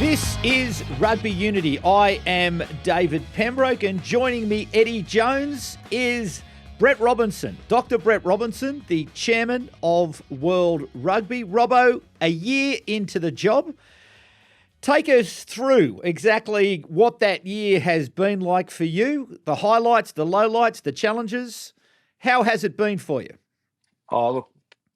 This is Rugby Unity. I am David Pembroke, and joining me, Eddie Jones, is Brett Robinson. Dr. Brett Robinson, the chairman of World Rugby. Robbo, a year into the job. Take us through exactly what that year has been like for you, the highlights, the lowlights, the challenges. How has it been for you? Oh, look,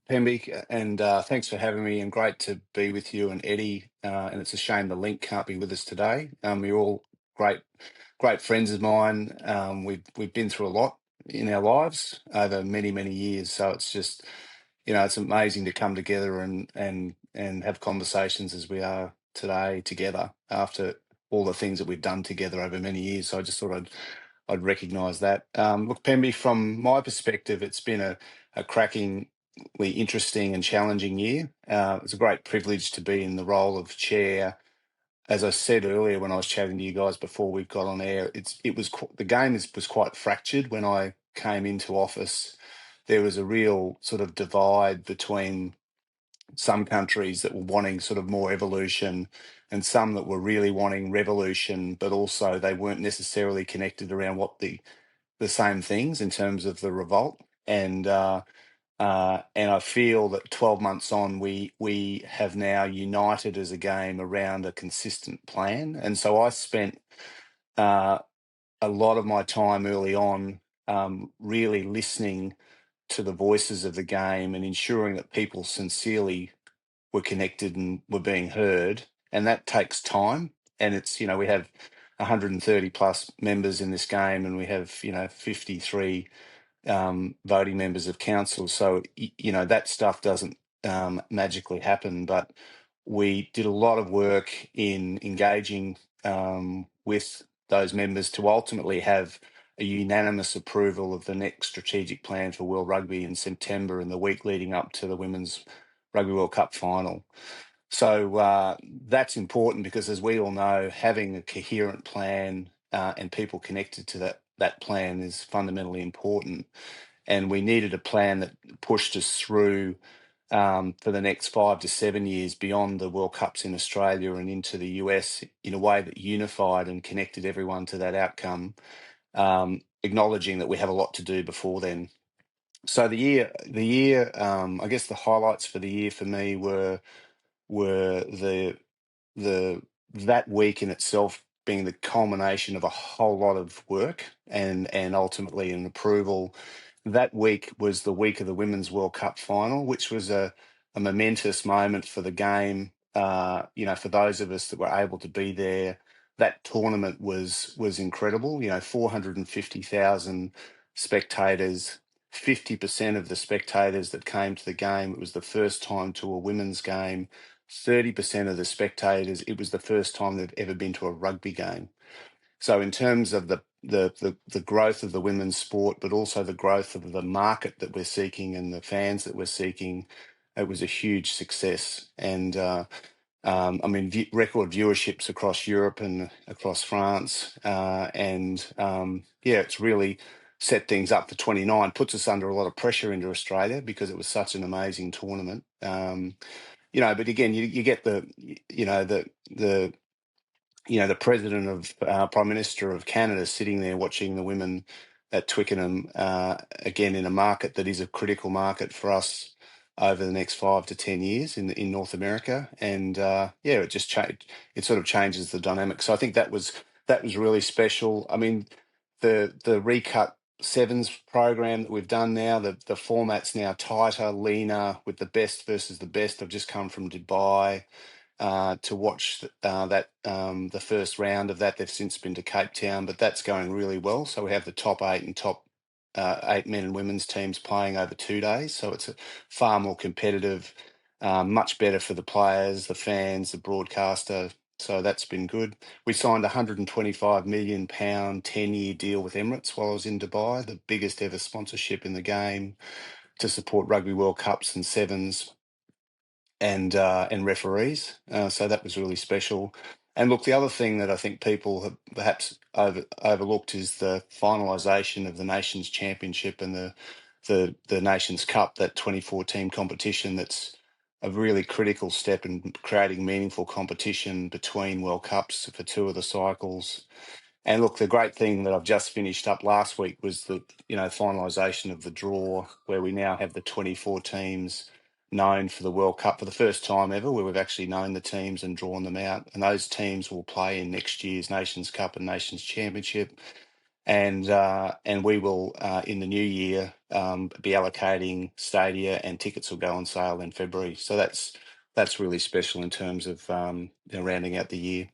Pemby, and thanks for having me, and great to be with you and Eddie. And it's a shame the Link can't be with us today. You're all great friends of mine. We've been through a lot in our lives over many years, so it's just, it's amazing to come together and have conversations as we are today together after all the things that we've done together over many years. So I just thought I'd recognise that. Look, Pemby, from my perspective, it's been a crackingly interesting and challenging year. It's a great privilege to be in the role of chair. As I said earlier when I was chatting to you guys before we got on air, the game was quite fractured when I came into office. There was a real sort of divide between some countries that were wanting sort of more evolution and some that were really wanting revolution, but also they weren't necessarily connected around what the same things in terms of the revolt. And I feel that 12 months on, we have now united as a game around a consistent plan. And so I spent a lot of my time early on really listening to the voices of the game and ensuring that people sincerely were connected and were being heard. And that takes time. And it's, we have 130 plus members in this game, and we have, 53 voting members of council. So, that stuff doesn't magically happen, but we did a lot of work in engaging with those members to ultimately have a unanimous approval of the next strategic plan for World Rugby in September and the week leading up to the Women's Rugby World Cup final. So that's important because, as we all know, having a coherent plan and people connected to that plan is fundamentally important. And we needed a plan that pushed us through for the next 5 to 7 years beyond the World Cups in Australia and into the US in a way that unified and connected everyone to that outcome, acknowledging that we have a lot to do before then. So the year, I guess the highlights for the year for me were that week in itself being the culmination of a whole lot of work and ultimately an approval. That week was the week of the Women's World Cup final, which was a momentous moment for the game. For those of us that were able to be there, that tournament was incredible. 450,000 spectators. 50% of the spectators that came to the game, it was the first time to a women's game. 30% of the spectators, it was the first time they've ever been to a rugby game. So in terms of the growth of the women's sport, but also the growth of the market that we're seeking and the fans that we're seeking, it was a huge success. And record viewerships across Europe and across France. It's really set things up for 29, puts us under a lot of pressure into Australia because it was such an amazing tournament. But again, you get the president of Prime Minister of Canada sitting there watching the women at Twickenham, again, in a market that is a critical market for us over the next 5 to 10 years in North America. And it just it sort of changes the dynamic. So I think that was really special. I mean, the recut sevens program that we've done now, the format's now tighter, leaner, with the best versus the best. I've just come from Dubai to watch the first round of that. They've since been to Cape Town, but that's going really well. So we have the top 8 and top 8 men and women's teams playing over 2 days. So it's far more competitive, much better for the players, the fans, the broadcaster. So that's been good. We signed a £125 million 10-year deal with Emirates while I was in Dubai, the biggest ever sponsorship in the game, to support Rugby World Cups and sevens and referees. So that was really special. And look, the other thing that I think people have perhaps overlooked is the finalisation of the Nations Championship and the Nations Cup, that 24-team competition that's a really critical step in creating meaningful competition between World Cups for two of the cycles. And look, the great thing that I've just finished up last week was the finalisation of the draw, where we now have the 24 teams known for the World Cup for the first time ever, where we've actually known the teams and drawn them out. And those teams will play in next year's Nations Cup and Nations Championship. And we will, in the new year, be allocating stadia, and tickets will go on sale in February. So that's really special in terms of rounding out the year.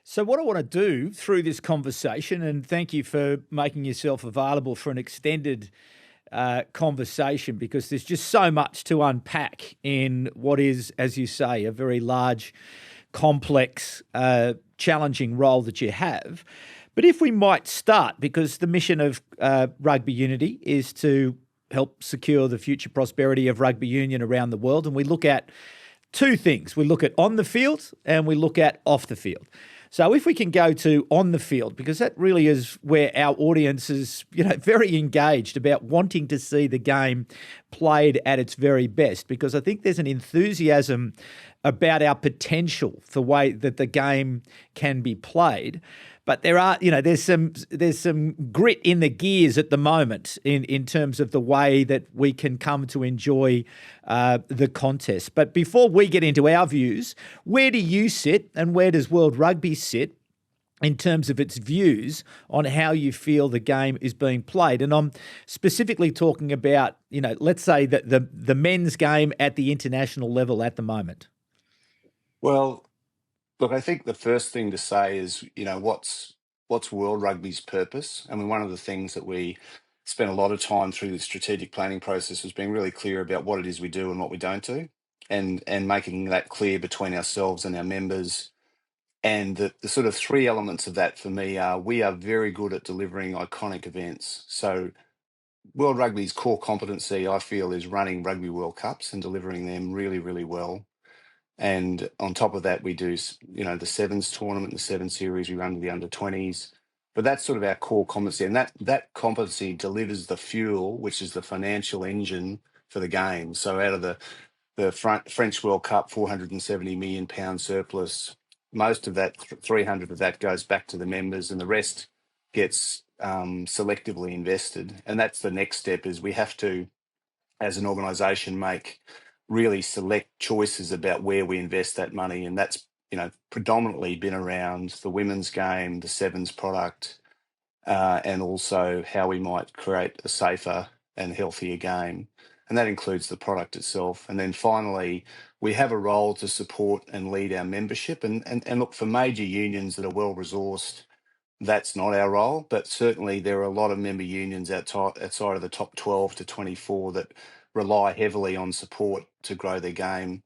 So what I want to do through this conversation, and thank you for making yourself available for an extended conversation, because there's just so much to unpack in what is, as you say, a very large, complex, challenging role that you have. But if we might start, because the mission of Rugby Unity is to help secure the future prosperity of rugby union around the world, and we look at two things. We look at on the field and we look at off the field. So if we can go to on the field, because that really is where our audience is, very engaged about wanting to see the game played at its very best, because I think there's an enthusiasm about our potential for the way that the game can be played. But there are, there's some grit in the gears at the moment in terms of the way that we can come to enjoy the contest. But before we get into our views, where do you sit and where does World Rugby sit in terms of its views on how you feel the game is being played? And I'm specifically talking about, let's say that the men's game at the international level at the moment. Well, look, I think the first thing to say is, what's World Rugby's purpose? I mean, one of the things that we spent a lot of time through the strategic planning process was being really clear about what it is we do and what we don't do, and making that clear between ourselves and our members. And the sort of three elements of that for me are, we are very good at delivering iconic events. So World Rugby's core competency, I feel, is running Rugby World Cups and delivering them really, really well. And on top of that, we do, the Sevens tournament, the Seven Series, we run the under-20s. But that's sort of our core competency. And that competency delivers the fuel, which is the financial engine for the game. So out of the French World Cup, £470 million surplus, most of that, 300 of that goes back to the members, and the rest gets selectively invested. And that's the next step, is we have to, as an organisation, make really select choices about where we invest that money. And that's, predominantly been around the women's game, the Sevens product, and also how we might create a safer and healthier game. And that includes the product itself. And then finally, we have a role to support and lead our membership. And look, for major unions that are well-resourced, that's not our role, but certainly there are a lot of member unions outside of the top 12 to 24 that rely heavily on support to grow their game.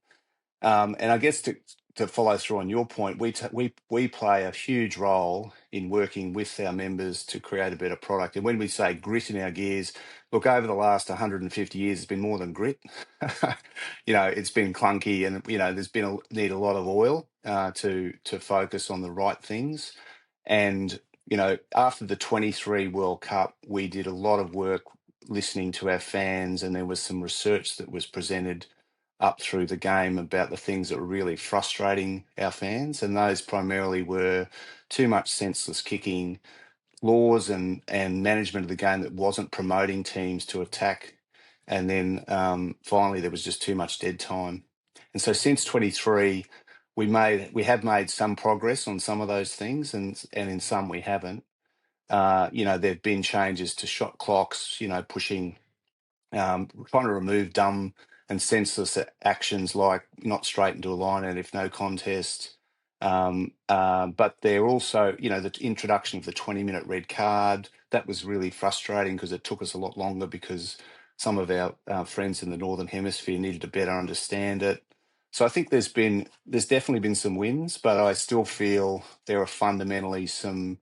And I guess to follow through on your point, we play a huge role in working with our members to create a better product. And when we say grit in our gears, look, over the last 150 years, it's been more than grit. It's been clunky, and there's been need a lot of oil to focus on the right things. And after the 23 World Cup, we did a lot of work listening to our fans, and there was some research that was presented up through the game about the things that were really frustrating our fans. And those primarily were too much senseless kicking, laws and management of the game that wasn't promoting teams to attack. And then finally, there was just too much dead time. And so since 23, we have made some progress on some of those things, and in some we haven't. There've been changes to shot clocks, pushing, trying to remove dumb and senseless actions like not straight into a line out if no contest. But they're also, the introduction of the 20-minute red card, that was really frustrating because it took us a lot longer, because some of our friends in the Northern Hemisphere needed to better understand it. So I think there's definitely been some wins, but I still feel there are fundamentally some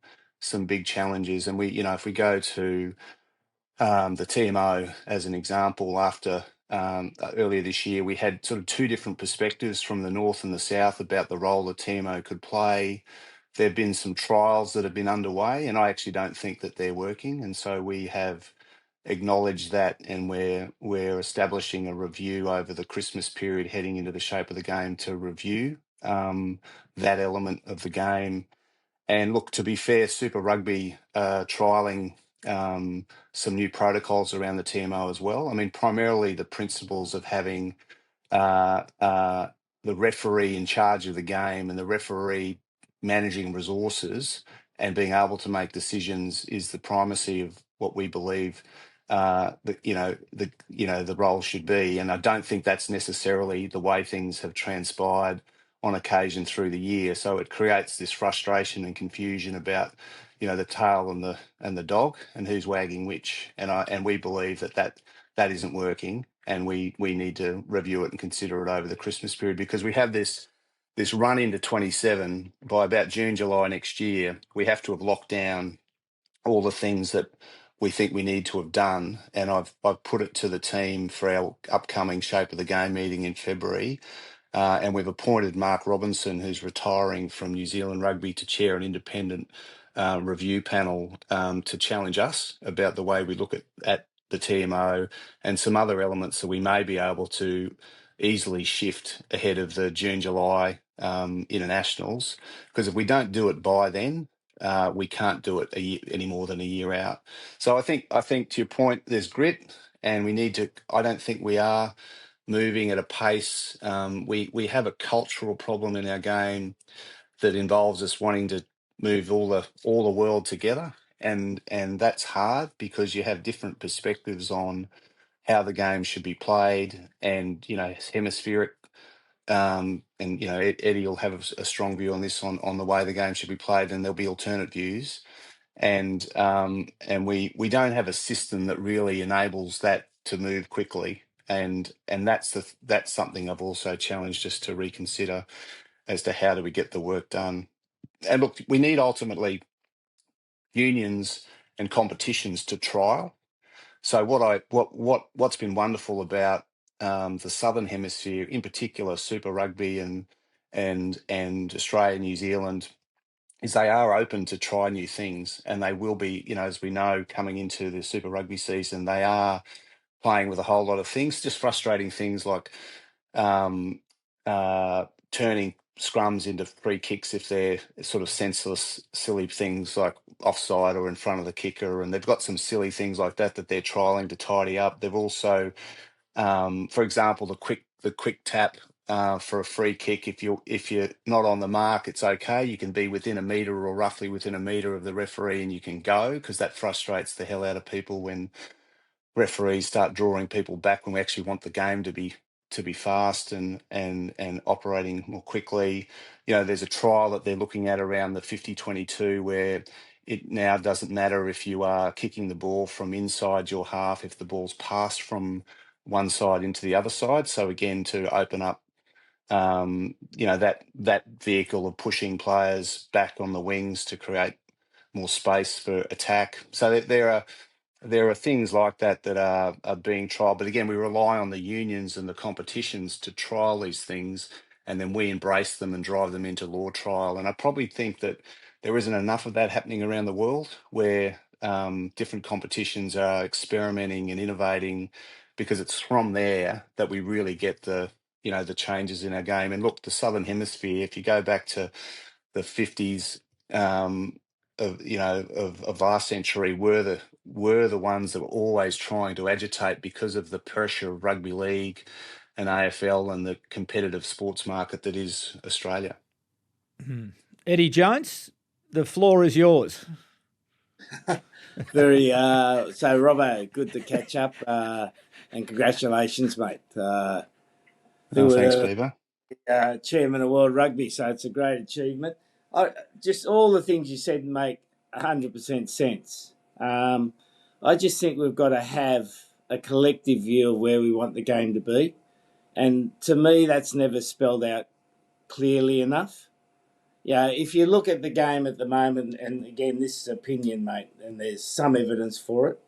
big challenges. And if we go to the TMO as an example, after earlier this year, we had sort of two different perspectives from the North and the South about the role the TMO could play. There have been some trials that have been underway, and I actually don't think that they're working. And so we have acknowledge that, and we're establishing a review over the Christmas period heading into the shape of the game to review that element of the game. And look, to be fair, Super Rugby trialling some new protocols around the TMO as well. I mean, primarily the principles of having uh, uh, the referee in charge of the game and the referee managing resources and being able to make decisions is the primacy of what we believe the role should be. And I don't think that's necessarily the way things have transpired on occasion through the year. So it creates this frustration and confusion about the tail and the dog and who's wagging which. And we believe that isn't working, and we need to review it and consider it over the Christmas period, because we have this run into 27. By about June, July next year, we have to have locked down all the things that we think we need to have done. And I've put it to the team for our upcoming Shape of the Game meeting in February. And we've appointed Mark Robinson, who's retiring from New Zealand Rugby, to chair an independent review panel to challenge us about the way we look at the TMO and some other elements that we may be able to easily shift ahead of the June, July internationals. Because if we don't do it by then, we can't do it any more than a year out. So I think to your point, there's grit, and we need to. I don't think we are moving at a pace. We have a cultural problem in our game that involves us wanting to move all the world together, and that's hard because you have different perspectives on how the game should be played, and hemispheric. And Eddie will have a strong view on this on the way the game should be played, and there'll be alternate views, and we don't have a system that really enables that to move quickly, and that's something I've also challenged us to reconsider as to how do we get the work done. And look, we need ultimately unions and competitions to trial. So what's been wonderful about the Southern Hemisphere, in particular Super Rugby and Australia, New Zealand, is they are open to try new things, and they will be, as we know, coming into the Super Rugby season, they are playing with a whole lot of things, just frustrating things like um, turning scrums into free kicks if they're sort of senseless, silly things like offside or in front of the kicker. And they've got some silly things like that they're trialing to tidy up. They've also, for example, the quick tap for a free kick. If you're not on the mark, it's okay. You can be within a metre or roughly within a metre of the referee, and you can go, because that frustrates the hell out of people when referees start drawing people back when we actually want the game to be fast and operating more quickly. There's a trial that they're looking at around the 50-22 where it now doesn't matter if you are kicking the ball from inside your half if the ball's passed from one side into the other side. So again, to open up that vehicle of pushing players back on the wings to create more space for attack. So there are things like that are being trialled. But again, we rely on the unions and the competitions to trial these things, and then we embrace them and drive them into law trial. And I probably think that there isn't enough of that happening around the world, where different competitions are experimenting and innovating, because it's from there that we really get the changes in our game. And look, the Southern Hemisphere, if you go back to the 50s, of last century, were the ones that were always trying to agitate because of the pressure of rugby league and AFL and the competitive sports market that is Australia. Eddie Jones, the floor is yours. So Robbo, good to catch up, and congratulations, mate. Thanks, Beaver. Chairman of World Rugby, so it's a great achievement. Just all the things you said make 100% sense. I just think we've got to have a collective view of where we want the game to be, and to me, that's never spelled out clearly enough. Yeah, if you look at the game at the moment, and again, this is opinion, mate, and there's some evidence for it,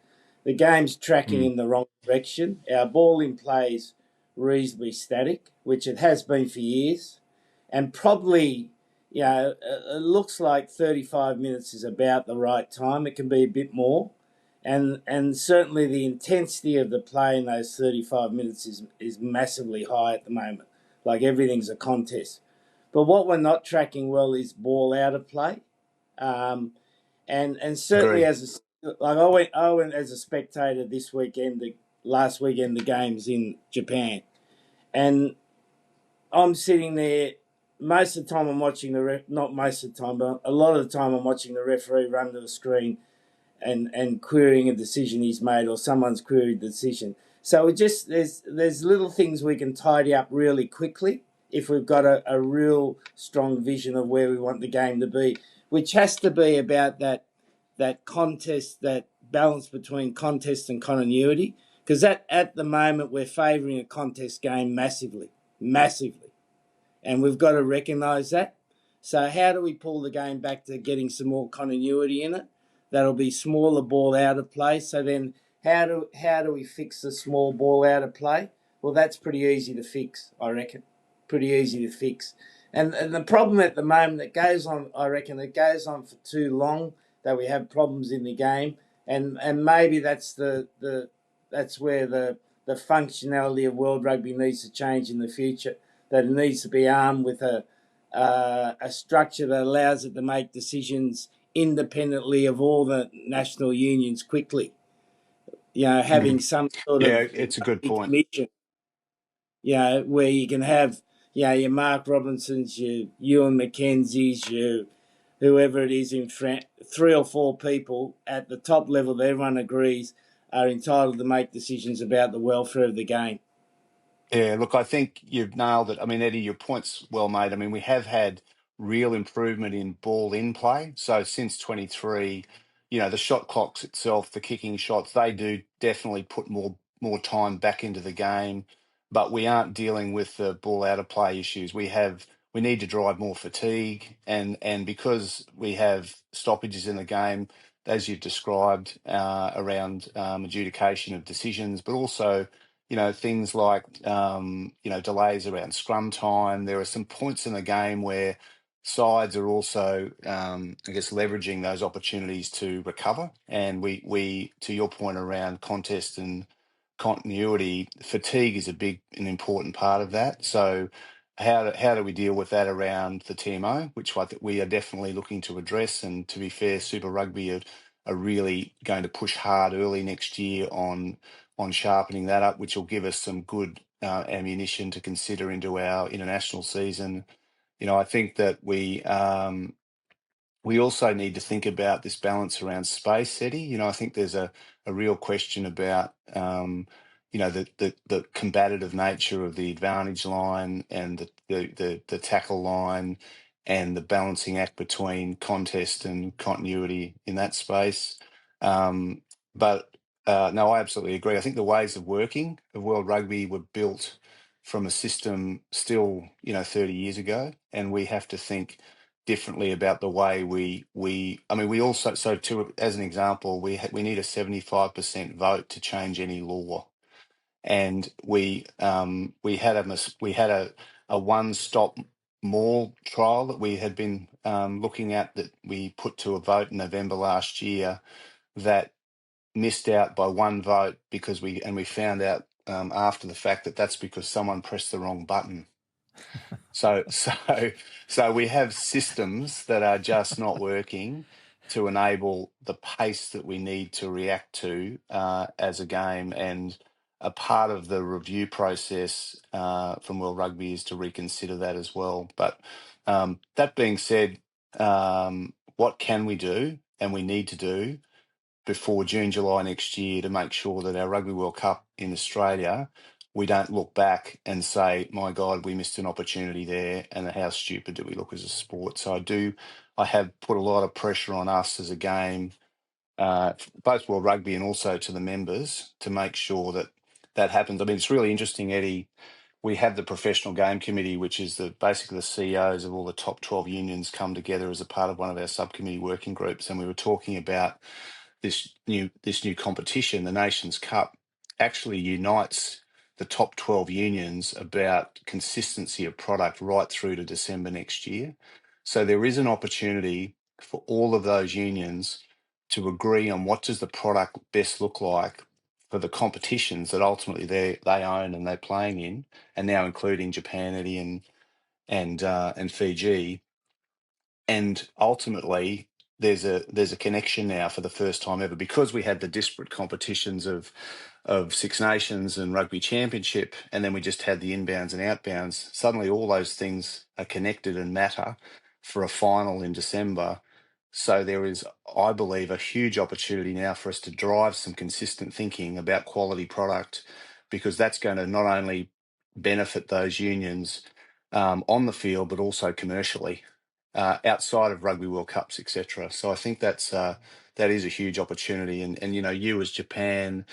the game's tracking in the wrong direction. Our ball in play is reasonably static, which it has been for years, and probably, it looks like 35 minutes is about the right time. It can be a bit more, and certainly the intensity of the play in those 35 minutes is massively high at the moment. Like everything's a contest. But what we're not tracking well is ball out of play, and certainly Agree. I went as a spectator last weekend the games in Japan, and I'm sitting there. Most of the time I'm watching not most of the time, but a lot of the time I'm watching the referee run to the screen and querying a decision he's made, or someone's queried the decision. So there's little things we can tidy up really quickly if we've got a real strong vision of where we want the game to be, which has to be about that contest, that balance between contest and continuity. Because at the moment we're favouring a contest game massively, and we've got to recognise that. So how do we pull the game back to getting some more continuity in it? That'll be smaller ball out of play. So then how do we fix the small ball out of play? Well, that's pretty easy to fix, I reckon. Pretty easy to fix. And the problem at the moment, I reckon it goes on for too long, that we have problems in the game. And maybe that's that's where the functionality of World Rugby needs to change in the future. That it needs to be armed with a structure that allows it to make decisions independently of all the national unions quickly. Having some sort Yeah, of it's a good point. commission, where you can have, your Mark Robinsons, your Ewen McKenzies, your whoever it is in France, 3 or 4 people at the top level that everyone agrees are entitled to make decisions about the welfare of the game. Yeah, look, I think you've nailed it. I mean, Eddie, your point's well made. I mean, we have had real improvement in ball in play. So since 23, the shot clocks itself, the kicking shots, they do definitely put more time back into the game. But we aren't dealing with the ball out of play issues. We need to drive more fatigue, and because we have stoppages in the game, as you've described, around adjudication of decisions, but also things like, delays around scrum time. There are some points in the game where sides are also, leveraging those opportunities to recover. And we, to your point around contest and continuity, fatigue is an important part of that. So how do we deal with that around the TMO, which I think we are definitely looking to address. And to be fair, Super Rugby are really going to push hard early next year on sharpening that up, which will give us some good ammunition to consider into our international season. I think that we also need to think about this balance around space, Eddie. I think there's a real question about, the combative nature of the advantage line and the tackle line, and the balancing act between contest and continuity in that space. But no, I absolutely agree. I think the ways of working of World Rugby were built from a system still, 30 years ago, and we have to think differently about the way we also, as an example, we need a 75% vote to change any law. And we had a one-stop mall trial that we had been looking at, that we put to a vote in November last year, that missed out by one vote because we found out after the fact that that's because someone pressed the wrong button. So we have systems that are just not working to enable the pace that we need to react to as a game. And a part of the review process from World Rugby is to reconsider that as well. But that being said, what can we do and we need to do before June, July next year to make sure that our Rugby World Cup in Australia, we don't look back and say, my God, we missed an opportunity there, and how stupid do we look as a sport? So I have put a lot of pressure on us as a game, both World Rugby and also to the members, to make sure that that happens. I mean, it's really interesting, Eddie. We have the Professional Game Committee, which is basically the CEOs of all the top 12 unions come together as a part of one of our subcommittee working groups, and we were talking about this new competition. The Nations Cup actually unites the top 12 unions about consistency of product right through to December next year. So there is an opportunity for all of those unions to agree on what does the product best look like for the competitions that ultimately they own and they're playing in, and now including Japan, Eddie, and Fiji. And ultimately, there's a connection now for the first time ever, because we had the disparate competitions of Six Nations and Rugby Championship, and then we just had the inbounds and outbounds. Suddenly, all those things are connected and matter for a final in December. So there is, I believe, a huge opportunity now for us to drive some consistent thinking about quality product, because that's going to not only benefit those unions on the field, but also commercially outside of Rugby World Cups, etc. So I think that is a huge opportunity, and you as Japan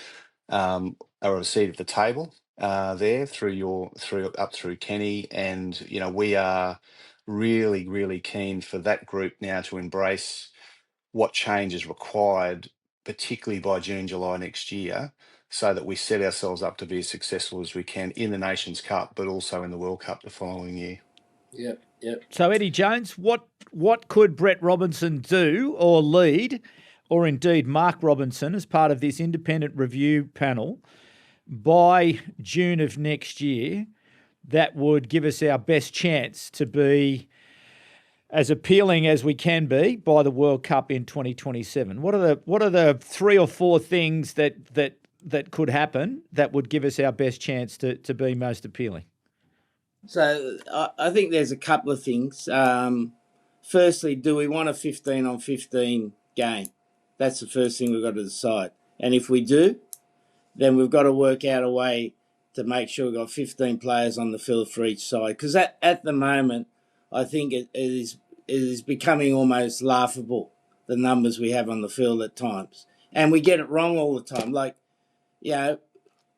are a seat at the table there through Kenny, and we are really, really keen for that group now to embrace what change is required, particularly by June, July next year, so that we set ourselves up to be as successful as we can in the Nations Cup, but also in the World Cup the following year. Yep. So, Eddie Jones, what could Brett Robinson do or lead, or indeed Mark Robinson, as part of this independent review panel by June of next year, that would give us our best chance to be as appealing as we can be by the World Cup in 2027? What are the 3 or 4 things that could happen that would give us our best chance to be most appealing? So I think there's a couple of things. Firstly, do we want a 15-on-15 game? That's the first thing we've got to decide. And if we do, then we've got to work out a way to make sure we've got 15 players on the field for each side. Because at the moment, I think it is becoming almost laughable, the numbers we have on the field at times. And we get it wrong all the time. Like,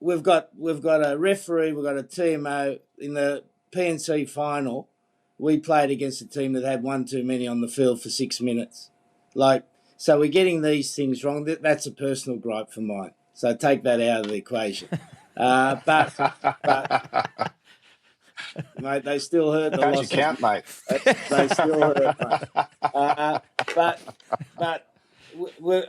we've got a referee, we've got a TMO. In the PNC final, we played against a team that had one too many on the field for 6 minutes. So we're getting these things wrong. That's a personal gripe for mine. So take that out of the equation. But mate, they still hurt the Can't loss. you count, mate? They still hurt, mate. But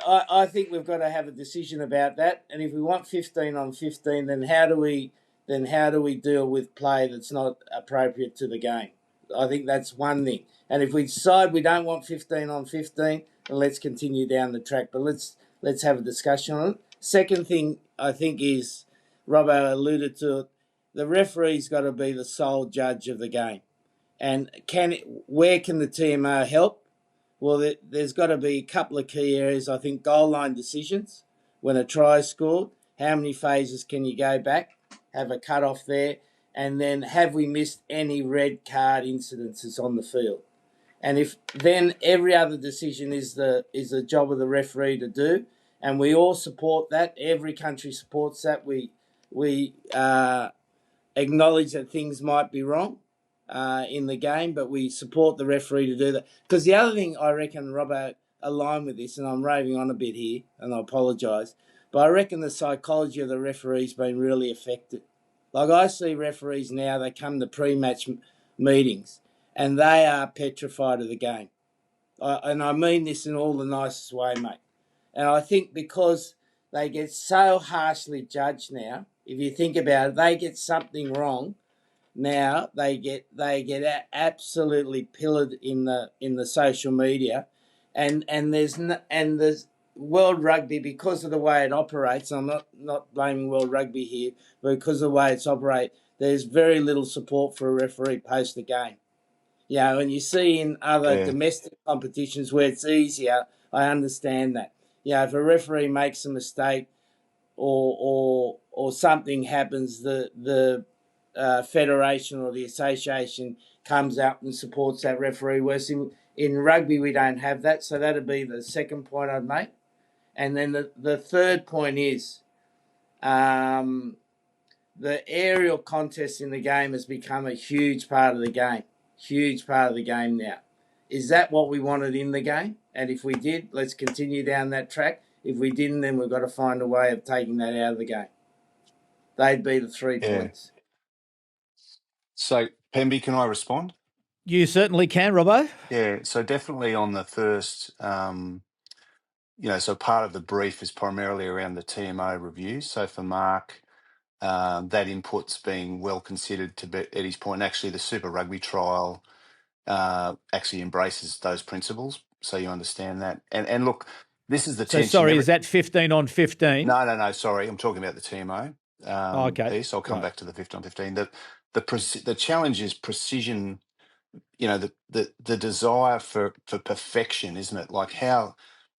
I think we've got to have a decision about that. And if we want 15-on-15, then how do we deal with play that's not appropriate to the game? I think that's one thing. And if we decide we don't want 15-on-15, then let's continue down the track. But let's have a discussion on it. Second thing I think is, Robbo alluded to it, the referee's got to be the sole judge of the game. And where can the TMO help? Well, there's got to be a couple of key areas. I think goal line decisions, when a try is scored, how many phases can you go back, have a cut-off there, and then have we missed any red card incidences on the field? And if then every other decision is the job of the referee to do, and we all support that. Every country supports that. We acknowledge that things might be wrong in the game, but we support the referee to do that. Because the other thing I reckon, Robbo, align with this, and I'm raving on a bit here, and I apologise, but I reckon the psychology of the referee's been really affected. Like, I see referees now, they come to pre-match meetings, and they are petrified of the game. And I mean this in all the nicest way, mate. And I think because they get so harshly judged now, if you think about it, they get something wrong, now they get absolutely pillared in the social media, and there's World Rugby, because of the way it operates. I'm not blaming World Rugby here, but because of the way it's operate, there's very little support for a referee post the game. And you see in other domestic competitions where it's easier, I understand that. If a referee makes a mistake or something happens, the federation or the association comes out and supports that referee. Whereas in rugby, we don't have that. So that'd be the second point I'd make. And then the third point is the aerial contest in the game has become a huge part of the game. Huge part of the game now. Is that what we wanted in the game? And if we did, let's continue down that track. If we didn't, then we've got to find a way of taking that out of the game. They'd be the 3 points. So, Pemby, can I respond? You certainly can, Robbo. Yeah, so definitely on the first so part of the brief is primarily around the TMO review. So for Mark, that input's being well considered to be, Eddie's point. Actually, the Super Rugby trial actually embraces those principles. So you understand that. And look, this is the tension. So sorry, is that 15 on 15? No. Sorry, I'm talking about the TMO piece. I'll come back to the 15 on 15. The challenge is precision. The desire for perfection, isn't it? Like how,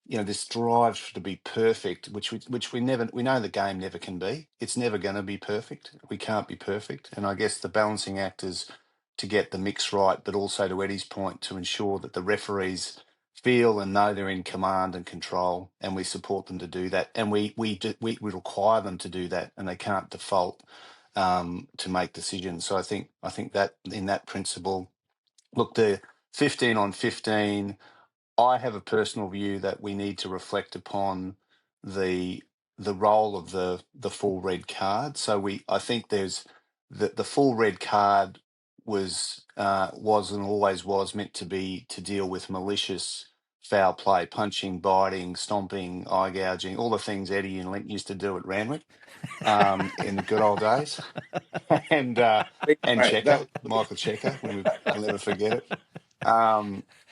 this drive to be perfect, which we know the game never can be. It's never going to be perfect. We can't be perfect. And I guess the balancing act is to get the mix right, but also, to Eddie's point, to ensure that the referees feel and know they're in command and control, and we support them to do that. And we require them to do that, and they can't default to make decisions. So I think that in that principle, look, the 15 on 15, I have a personal view that we need to reflect upon the role of the full red card. So I think there's the full red card was and always was meant to be to deal with malicious foul play, punching, biting, stomping, eye gouging, all the things Eddie and Link used to do at Randwick in the good old days. And Checker, Michael Checker, I'll never forget it.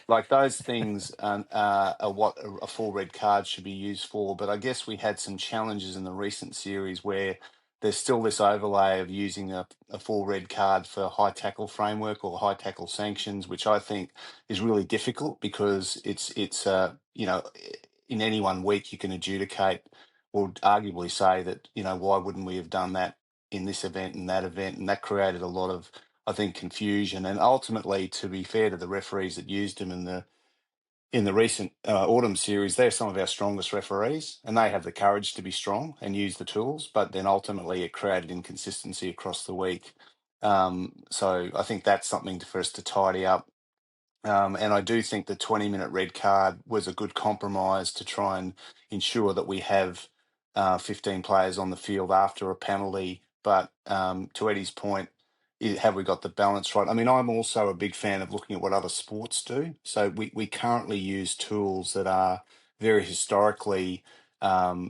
Like those things are what a full red card should be used for. But I guess we had some challenges in the recent series where there's still this overlay of using a full red card for high tackle framework or high tackle sanctions, which I think is really difficult because it's in any 1 week you can adjudicate or arguably say that, why wouldn't we have done that in this event and that event? And that created a lot of, I think, confusion. And ultimately, to be fair to the referees that used them in the recent autumn series, they're some of our strongest referees, and they have the courage to be strong and use the tools. But then ultimately, it created inconsistency across the week. So I think that's something for us to tidy up. And I do think the 20-minute red card was a good compromise to try and ensure that we have 15 players on the field after a penalty. But to Eddie's point, have we got the balance right? I mean, I'm also a big fan of looking at what other sports do. So we currently use tools that are very historically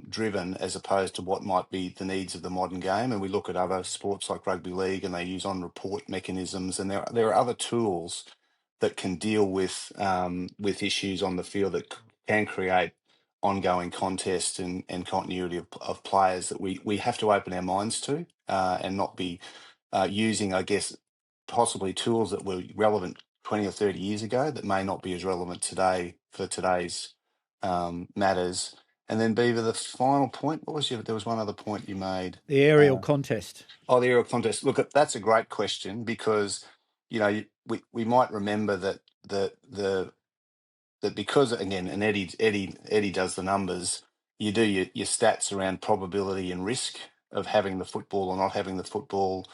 driven as opposed to what might be the needs of the modern game. And we look at other sports like rugby league, and they use on-report mechanisms. And there are other tools that can deal with issues on the field that can create ongoing contest and continuity of players that we have to open our minds to and not be using, I guess, possibly tools that were relevant 20 or 30 years ago that may not be as relevant today for today's matters. And then, Beaver, the final point, there was one other point you made. The aerial contest. Oh, the aerial contest. Look, that's a great question because, we might remember that because, again, and Eddie does the numbers, you do your stats around probability and risk of having the football or not having the football,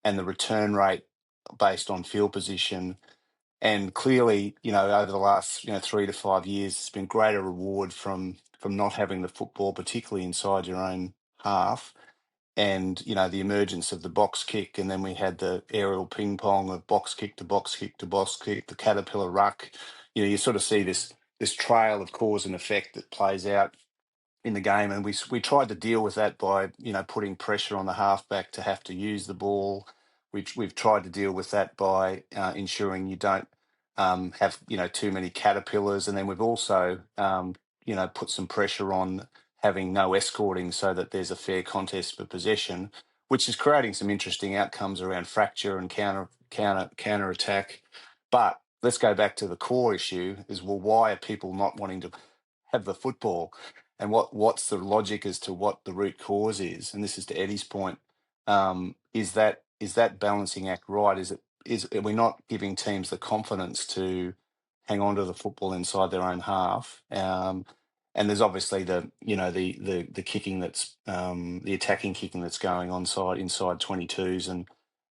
and the return rate based on field position. And clearly, over the last 3 to 5 years, there's been greater reward from not having the football, particularly inside your own half. And, the emergence of the box kick, and then we had the aerial ping pong of box kick to box kick to box kick, the caterpillar ruck. You sort of see this trail of cause and effect that plays out in the game. And we tried to deal with that by, putting pressure on the halfback to have to use the ball. We've tried to deal with that by ensuring you don't have, too many caterpillars. And then we've also, put some pressure on having no escorting so that there's a fair contest for possession, which is creating some interesting outcomes around fracture and counter attack. But let's go back to the core issue: is, well, why are people not wanting to have the football, and what's the logic as to what the root cause is? And this is to Eddie's point: is that balancing act right? Are we not giving teams the confidence to hang on to the football inside their own half? And there's obviously the kicking that's the attacking kicking that's going on inside 22s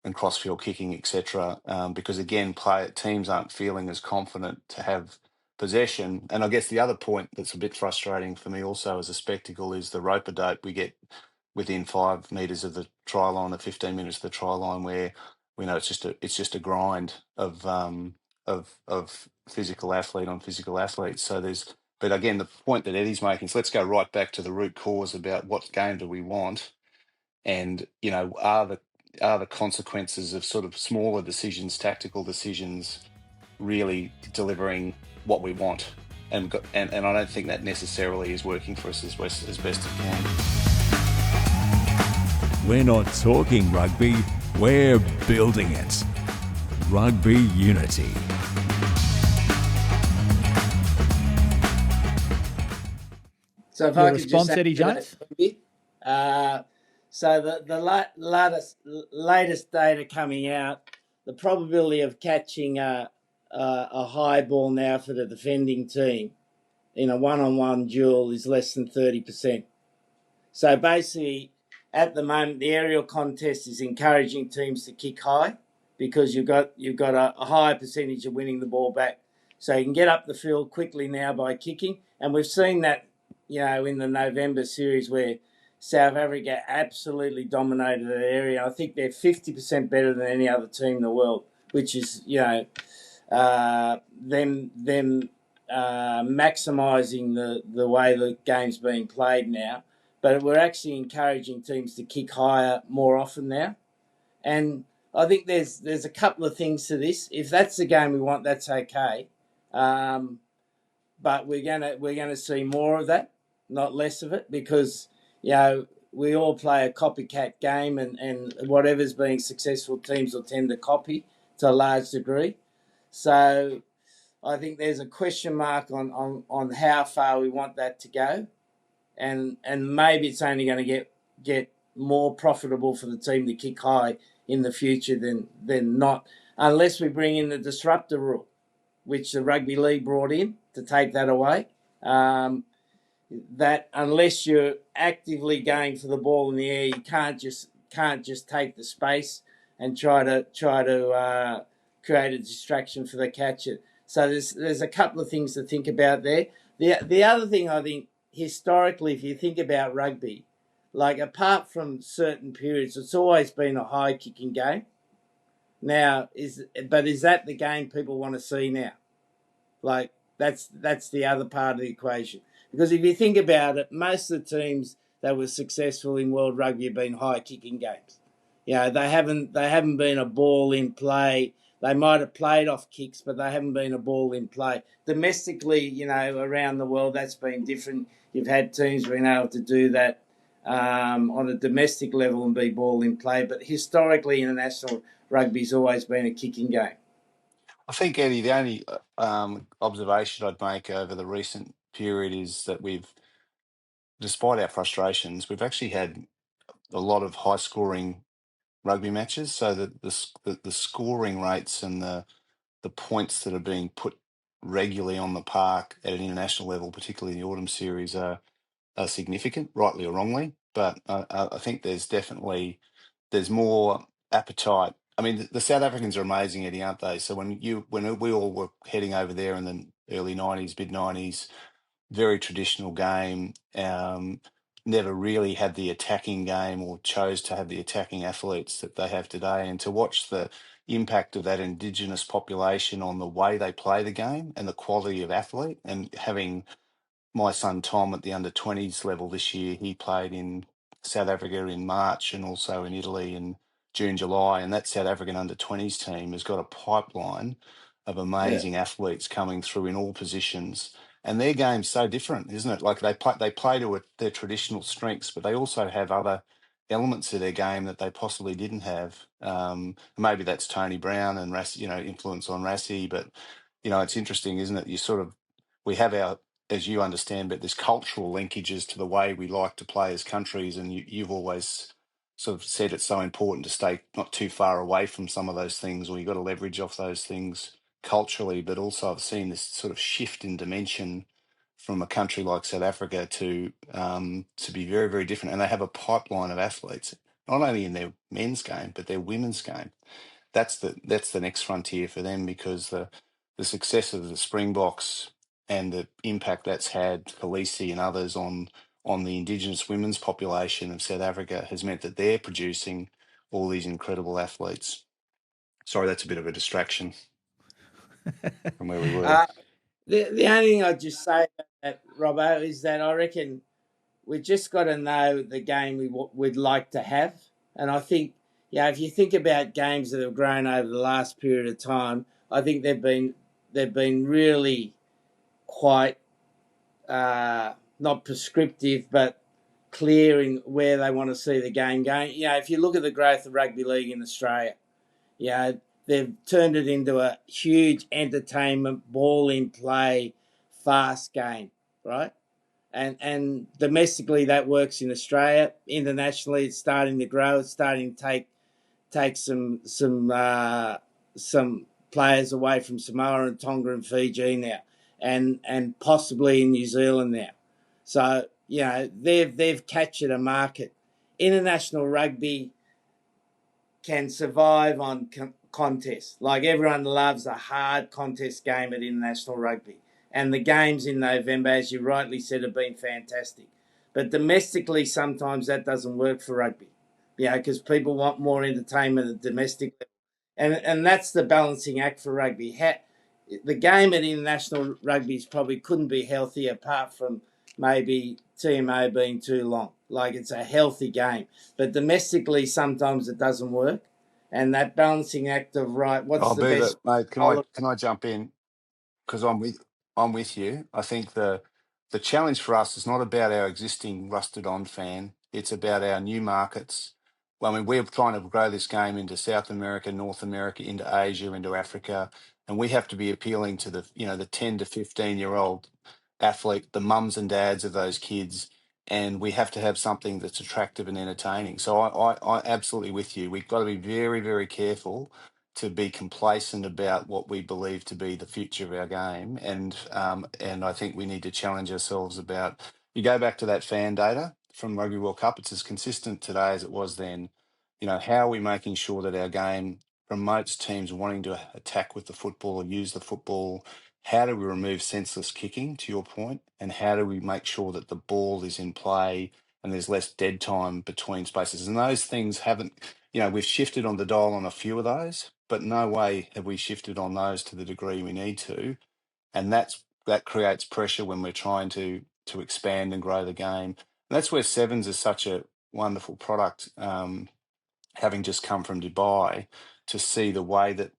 and crossfield kicking, etc. Because again, teams aren't feeling as confident to have possession. And I guess the other point that's a bit frustrating for me also as a spectacle is the rope-a-dope we get within 5 metres of the try line, or 15 minutes of the try line, where we know it's just a grind of physical athlete on physical athlete. So there's But again, the point that Eddie's making is let's go right back to the root cause about what game do we want, and are the consequences of sort of smaller decisions, tactical decisions, really delivering what we want? And I don't think that necessarily is working for us as best it can. We're not talking rugby, we're building it. Rugby Unity. So if Your I could response, just Eddie Jones? So the latest data coming out, the probability of catching a high ball now for the defending team in a one-on-one duel is less than 30%. So basically, at the moment, the aerial contest is encouraging teams to kick high because you've got a higher percentage of winning the ball back. So you can get up the field quickly now by kicking, and we've seen that, in the November series where South Africa absolutely dominated that area. I think they're 50% better than any other team in the world, which is them maximising the way the game's being played now. But we're actually encouraging teams to kick higher more often now. And I think there's a couple of things to this. If that's the game we want, that's okay. But we're gonna see more of that, not less of it, because we all play a copycat game, and whatever's being successful, teams will tend to copy to a large degree. So I think there's a question mark on how far we want that to go, and maybe it's only going to get more profitable for the team to kick high in the future than not, unless we bring in the disruptor rule, which the Rugby League brought in to take that away. That unless you're actively going for the ball in the air, you can't just take the space and try to create a distraction for the catcher. So there's a couple of things to think about there. The other thing, I think, historically, if you think about rugby, like apart from certain periods, it's always been a high kicking game. Now is that the game people want to see now? Like that's the other part of the equation. Because if you think about it, most of the teams that were successful in World Rugby have been high kicking games. They haven't been a ball in play. They might have played off kicks, but they haven't been a ball in play. Domestically, around the world, that's been different. You've had teams being able to do that on a domestic level and be ball in play. But historically, international rugby's always been a kicking game. I think, Eddie, the only observation I'd make over the recent period is that despite our frustrations, we've actually had a lot of high-scoring rugby matches. So that the scoring rates and the points that are being put regularly on the park at an international level, particularly in the autumn series, are significant, rightly or wrongly. But I think there's more appetite. I mean, the South Africans are amazing, Eddie, aren't they? So when we all were heading over there in the early 90s, mid 90s, very traditional game, never really had the attacking game or chose to have the attacking athletes that they have today. And to watch the impact of that Indigenous population on the way they play the game and the quality of athlete, and having my son Tom at the under-20s level this year, he played in South Africa in March and also in Italy in June, July. And that South African under-20s team has got a pipeline of amazing athletes coming through in all positions. And their game's so different, isn't it? Like they play to their traditional strengths, but they also have other elements of their game that they possibly didn't have. Maybe that's Tony Brown and influence on Rassie, but it's interesting, isn't it? We have our, as you understand, but there's cultural linkages to the way we like to play as countries, and you've always sort of said it's so important to stay not too far away from some of those things, or you've got to leverage off those things culturally. But also I've seen this sort of shift in dimension from a country like South Africa to be very, very different. And they have a pipeline of athletes, not only in their men's game, but their women's game. That's the next frontier for them, because the success of the Springboks and the impact that's had, Khaleesi and others, on the Indigenous women's population of South Africa has meant that they're producing all these incredible athletes. Sorry, that's a bit of a distraction from where we were. The only thing I'd just say about that, Robbo, is that I reckon we just got to know the game we'd like to have. And I think, if you think about games that have grown over the last period of time, I think they've been really quite not prescriptive, but clear in where they want to see the game going. If you look at the growth of rugby league in Australia, they've turned it into a huge entertainment, ball in play, fast game, right? And domestically that works in Australia. Internationally, it's starting to grow. It's starting to take some players away from Samoa and Tonga and Fiji now, and possibly in New Zealand now. So they've captured a market. International rugby can survive on contests. Like, everyone loves a hard contest game at international rugby. And the games in November, as you rightly said, have been fantastic. But domestically, sometimes that doesn't work for rugby, because people want more entertainment at domestic level. And that's the balancing act for rugby. The game at international rugby probably couldn't be healthier, apart from maybe TMO being too long. Like, it's a healthy game. But domestically, sometimes it doesn't work. And that balancing act of, what's the best... Mate, can I jump in? Because I'm with you. I think the challenge for us is not about our existing rusted on fan. It's about our new markets. Well, I mean, we're trying to grow this game into South America, North America, into Asia, into Africa, and we have to be appealing to the 10 to 15-year-old athlete, the mums and dads of those kids, and we have to have something that's attractive and entertaining. So I absolutely with you. We've got to be very, very careful to be complacent about what we believe to be the future of our game, and I think we need to challenge ourselves about. You go back to that fan data from Rugby World Cup; it's as consistent today as it was then. How are we making sure that our game promotes teams wanting to attack with the football or use the football? How do we remove senseless kicking, to your point, and how do we make sure that the ball is in play and there's less dead time between spaces? And those things haven't. We've shifted on the dial on a few of those, but no way have we shifted on those to the degree we need to. And that creates pressure when we're trying to expand and grow the game. And that's where sevens is such a wonderful product, having just come from Dubai, to see the way that,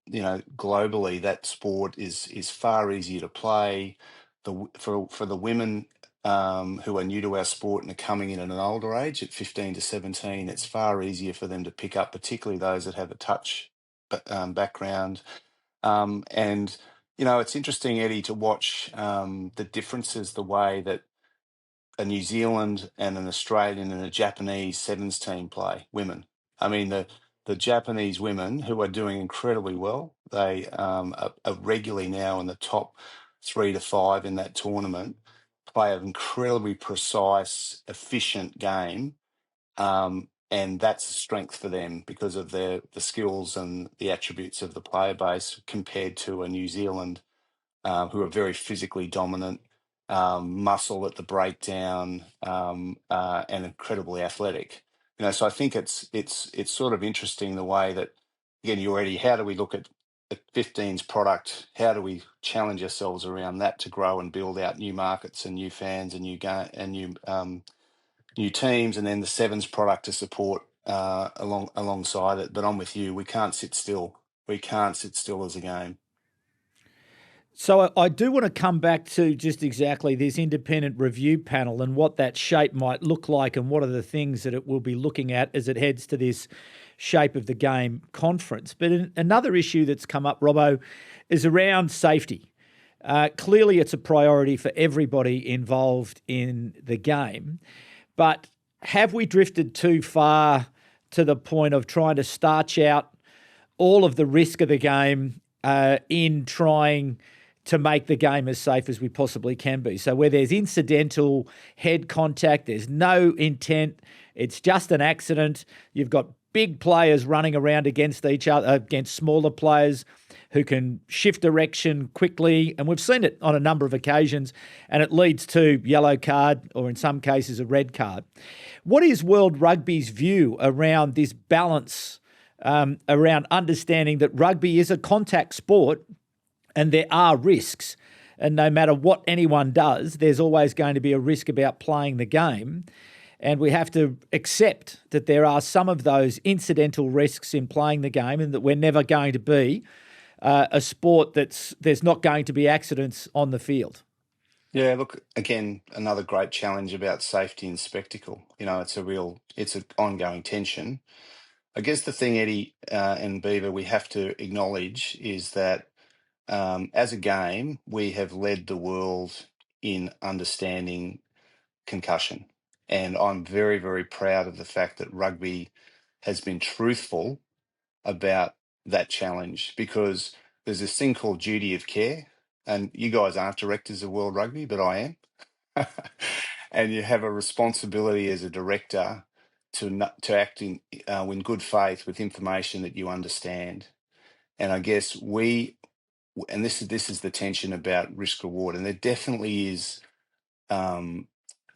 globally that sport is far easier to play. For the women who are new to our sport and are coming in at an older age, at 15 to 17, it's far easier for them to pick up, particularly those that have a touch background. And, it's interesting, Eddie, to watch the differences, the way that a New Zealand and an Australian and a Japanese sevens team play, women. I mean, the Japanese women, who are doing incredibly well, they are regularly now in the top 3 to 5 in that tournament, play an incredibly precise, efficient game. And that's a strength for them because of the skills and the attributes of the player base, compared to a New Zealand who are very physically dominant, muscle at the breakdown, and incredibly athletic. So I think it's sort of interesting the way that, again, how do we look at 15's product? How do we challenge ourselves around that to grow and build out new markets and new fans and new teams, and then the sevens product to support alongside it. But I'm with you. We can't sit still. We can't sit still as a game. So I do want to come back to just exactly this independent review panel and what that shape might look like, and what are the things that it will be looking at as it heads to this shape of the game conference. But another issue that's come up, Robbo, is around safety. Clearly it's a priority for everybody involved in the game, but have we drifted too far to the point of trying to starch out all of the risk of the game in trying to make the game as safe as we possibly can be? So where there's incidental head contact, there's no intent, it's just an accident. You've got big players running around against each other, against smaller players who can shift direction quickly. And we've seen it on a number of occasions, and it leads to yellow card, or in some cases a red card. What is World Rugby's view around this balance, around understanding that rugby is a contact sport and there are risks, And no matter what anyone does, there's always going to be a risk about playing the game. And we have to accept that there are some of those incidental risks in playing the game, and that we're never going to be a sport there's not going to be accidents on the field. Yeah, look, again, another great challenge about safety and spectacle. It's an ongoing tension. I guess the thing, Eddie and Beaver, we have to acknowledge is that as a game, we have led the world in understanding concussion. And I'm very, very proud of the fact that rugby has been truthful about that challenge, because there's this thing called duty of care. And you guys aren't directors of World Rugby, but I am. And you have a responsibility as a director to act in good faith with information that you understand. And I guess this is the tension about risk reward, and there definitely is, and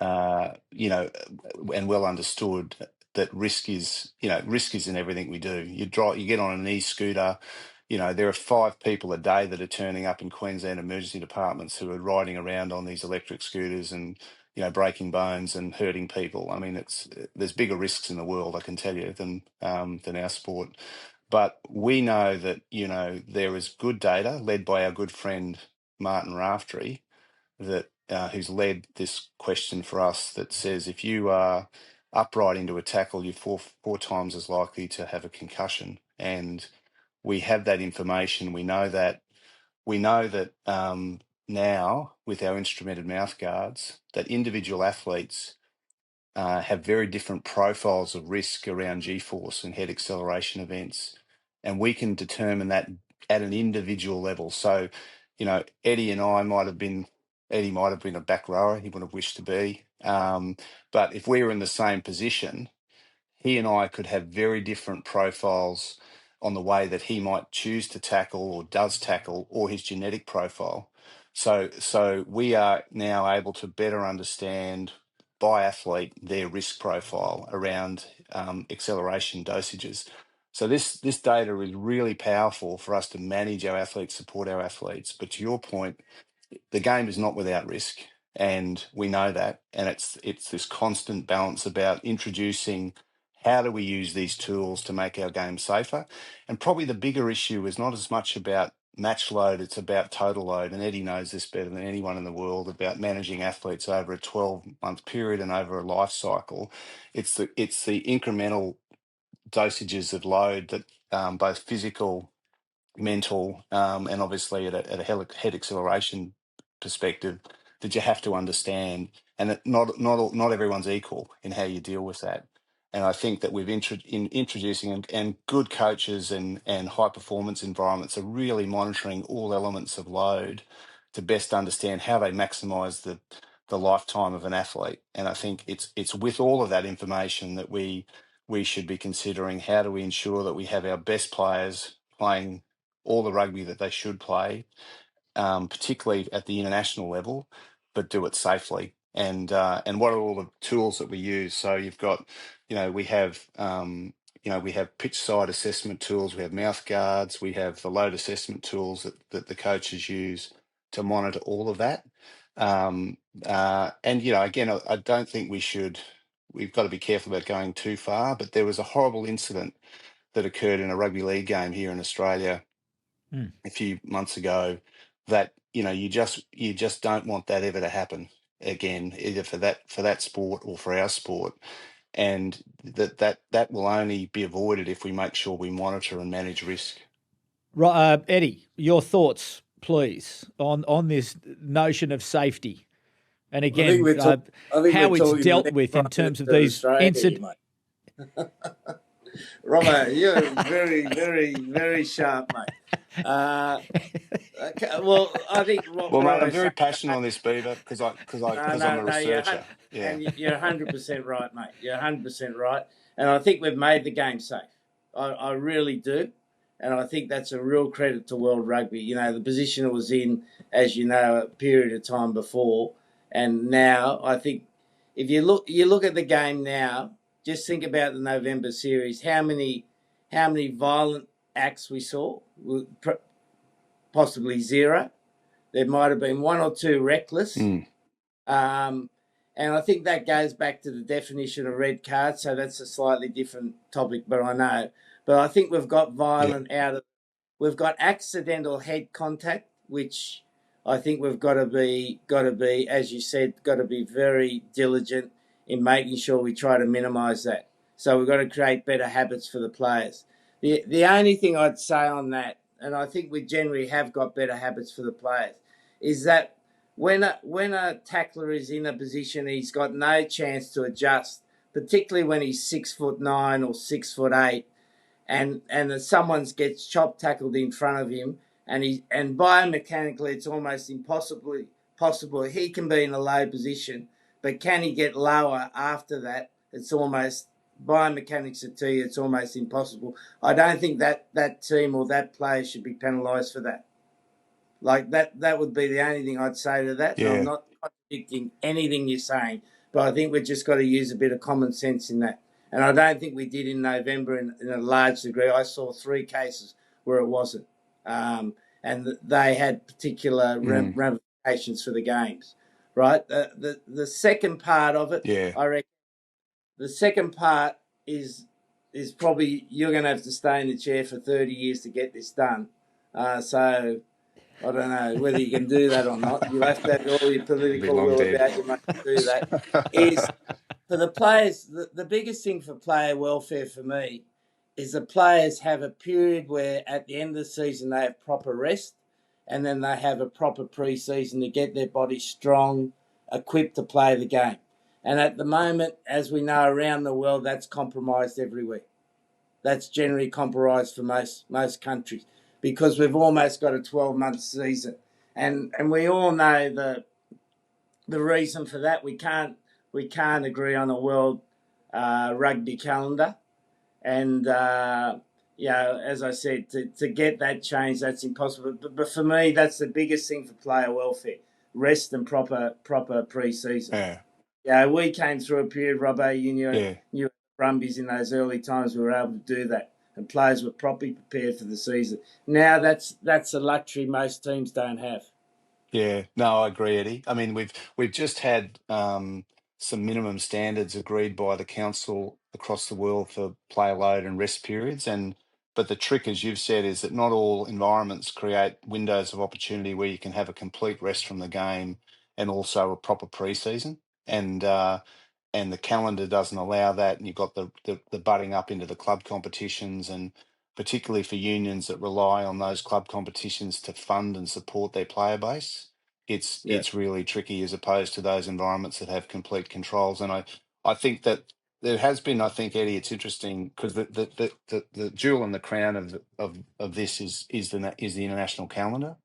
well understood that risk is in everything we do. You get on an e-scooter. There are 5 people a day that are turning up in Queensland emergency departments who are riding around on these electric scooters and breaking bones and hurting people. I mean, there's bigger risks in the world, I can tell you, than our sport. But we know that there is good data led by our good friend Martin Raftery that who's led this question for us, that says if you are upright into a tackle, you're four times as likely to have a concussion. And we have that information. We know that now with our instrumented mouth guards, that individual athletes have very different profiles of risk around G-force and head acceleration events. And we can determine that at an individual level. So, Eddie and I Eddie might have been a back rower, he would have wished to be. But if we were in the same position, he and I could have very different profiles on the way that he might choose to tackle or does tackle, or his genetic profile. So we are now able to better understand by athlete their risk profile around acceleration dosages. So this data is really powerful for us to manage our athletes, support our athletes. But to your point, the game is not without risk, and we know that. And it's this constant balance about introducing how do we use these tools to make our game safer. And probably the bigger issue is not as much about match load, it's about total load. And Eddie knows this better than anyone in the world about managing athletes over a 12-month period and over a life cycle. It's the incremental dosages of load that both physical, mental, and obviously at a head acceleration perspective that you have to understand, and that not everyone's equal in how you deal with that. And I think that we've introducing and good coaches and high performance environments are really monitoring all elements of load to best understand how they maximise the lifetime of an athlete. And I think it's with all of that information that we should be considering how do we ensure that we have our best players playing all the rugby that they should play, particularly at the international level, but do it safely. And what are all the tools that we use? So you've got, we have pitch side assessment tools, we have mouth guards, we have the load assessment tools that the coaches use to monitor all of that. And again, I don't think we've got to be careful about going too far, but there was a horrible incident that occurred in a rugby league game here in Australia a few months ago that you just don't want that ever to happen again, either for that sport or for our sport. And that will only be avoided if we make sure we monitor and manage risk. Right, Eddie, your thoughts, please, on this notion of safety, and again, how it's dealt with in terms of these incidents. Robert, you're very, very, very sharp, mate. Okay, well, I think. Well, mate, I'm very passionate on this, Beaver, because I'm a researcher. And you're 100% right, mate. You're 100% right, and I think we've made the game safe. I really do, and I think that's a real credit to World Rugby. The position it was in, as you know, a period of time before, and now I think if you look at the game now. Just think about the November series. How many violent acts we saw? Possibly zero. there might have been one or two reckless. Mm. And I think that goes back to the definition of red card. So that's a slightly different topic, but I know. But I think we've got violent out of. We've got accidental head contact, which I think we've got to be, as you said, got to be very diligent in making sure we try to minimise that. So we've got to create better habits for the players. The only thing I'd say on that, and I think we generally have got better habits for the players, is that when a tackler is in a position he's got no chance to adjust, particularly when he's 6'9" or 6'8", and someone gets chop tackled in front of him, and biomechanically it's almost possible he can be in a low position, but can he get lower after that? It's almost biomechanics are to you, it's almost impossible. I don't think that team or that player should be penalised for that. Like that would be the only thing I'd say to that. Yeah. And I'm not contradicting anything you're saying, but I think we've just got to use a bit of common sense in that. And I don't think we did in November in a large degree. I saw 3 cases where it wasn't. And they had particular ramifications for the games, right? The second part of it, I reckon, the second part is probably you're going to have to stay in the chair for 30 years to get this done. So I don't know whether you can do that or not. You have to have all your political will about you must do that. Is for the players, the biggest thing for player welfare for me is the players have a period where at the end of the season they have proper rest, and then they have a proper pre-season to get their body strong, equipped to play the game. And at the moment, as we know around the world, that's compromised everywhere. That's generally compromised for most countries because we've almost got a 12-month season. And we all know the reason for that. We can't agree on a world rugby calendar. And, as I said, to get that change, that's impossible. But for me, that's the biggest thing for player welfare, rest and proper pre-season. Yeah, we came through a period, Robbo, you knew Brumbies in those early times, we were able to do that. And players were properly prepared for the season. Now that's a luxury most teams don't have. Yeah, no, I agree, Eddie. I mean, we've just had some minimum standards agreed by the council across the world for player load and rest periods, but the trick, as you've said, is that not all environments create windows of opportunity where you can have a complete rest from the game and also a proper pre-season, and the calendar doesn't allow that, and you've got the butting up into the club competitions, and particularly for unions that rely on those club competitions to fund and support their player base, it's really tricky as opposed to those environments that have complete controls. And I think that there has been, I think, Eddie, it's interesting because the jewel in the crown of this is the international calendar,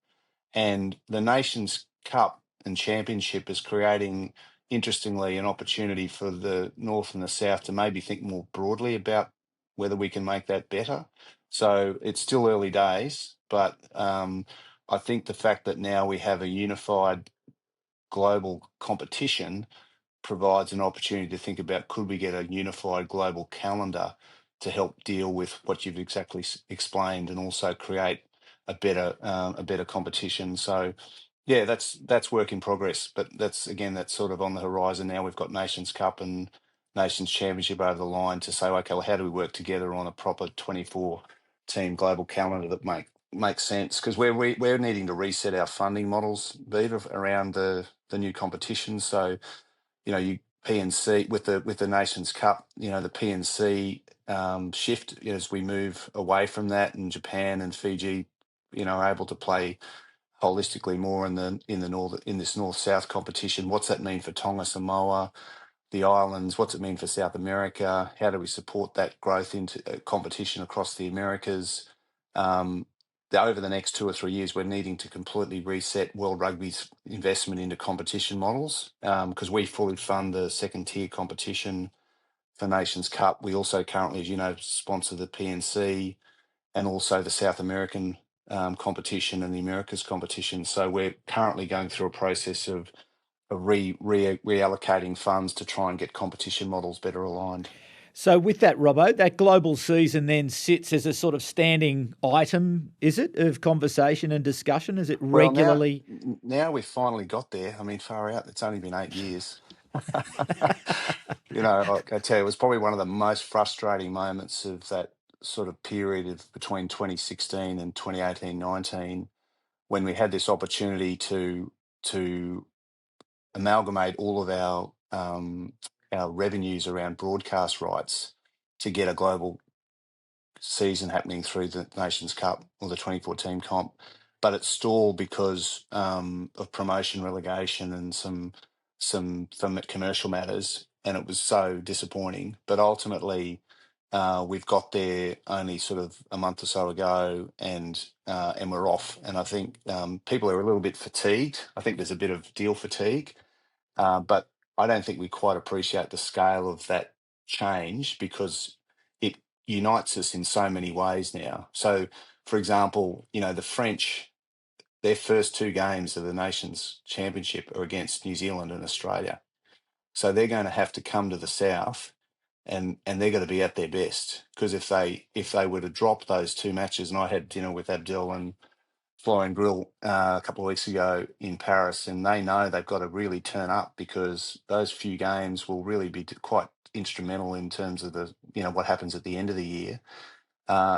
and the Nations Cup and Championship is creating, interestingly, an opportunity for the North and the South to maybe think more broadly about whether we can make that better. So it's still early days, but I think the fact that now we have a unified global competition provides an opportunity to think about, could we get a unified global calendar to help deal with what you've exactly explained and also create a better competition. So yeah, that's work in progress, but that's sort of on the horizon now. We've got Nations Cup and Nations Championship over the line to say, okay, well, how do we work together on a proper 24-team global calendar that makes sense? Because we're needing to reset our funding models, Viva, around the new competition. So, you PNC with the Nations Cup, the PNC shift as we move away from that, and Japan and Fiji, are able to play holistically more in this north-south competition. What's that mean for Tonga, Samoa, the islands? What's it mean for South America? How do we support that growth into competition across the Americas? Over the next 2 or 3 years, we're needing to completely reset World Rugby's investment into competition models, because we fully fund the second-tier competition for Nations Cup. We also currently, as you know, sponsor the PNC and also the South American competition and the Americas competition. So we're currently going through a process of reallocating funds to try and get competition models better aligned. So with that, Robbo, that global season then sits as a sort of standing item, is it, of conversation and discussion? Is it Well, regularly? now we've finally got there. I mean, far out. It's only been 8 years. You know, I tell you, it was probably one of the most frustrating moments of that sort of period of between 2016 and 2018-19, when we had this opportunity to amalgamate all of our revenues around broadcast rights to get a global season happening through the Nations Cup or the 2014 comp, but it stalled because of promotion, relegation, and some commercial matters, and it was so disappointing. But ultimately, we've got there only sort of a month or so ago, and we're off. And I think people are a little bit fatigued. I think there's a bit of deal fatigue, but I don't think we quite appreciate the scale of that change because it unites us in so many ways now. So, for example, you know, the French, their first 2 games of the Nations Championship are against New Zealand and Australia. So they're going to have to come to the south and they're going to be at their best, because if they were to drop those 2 matches, and I had dinner with Abdel and Florian Grill a couple of weeks ago in Paris, and they know they've got to really turn up because those few games will really be quite instrumental in terms of the, you know, what happens at the end of the year.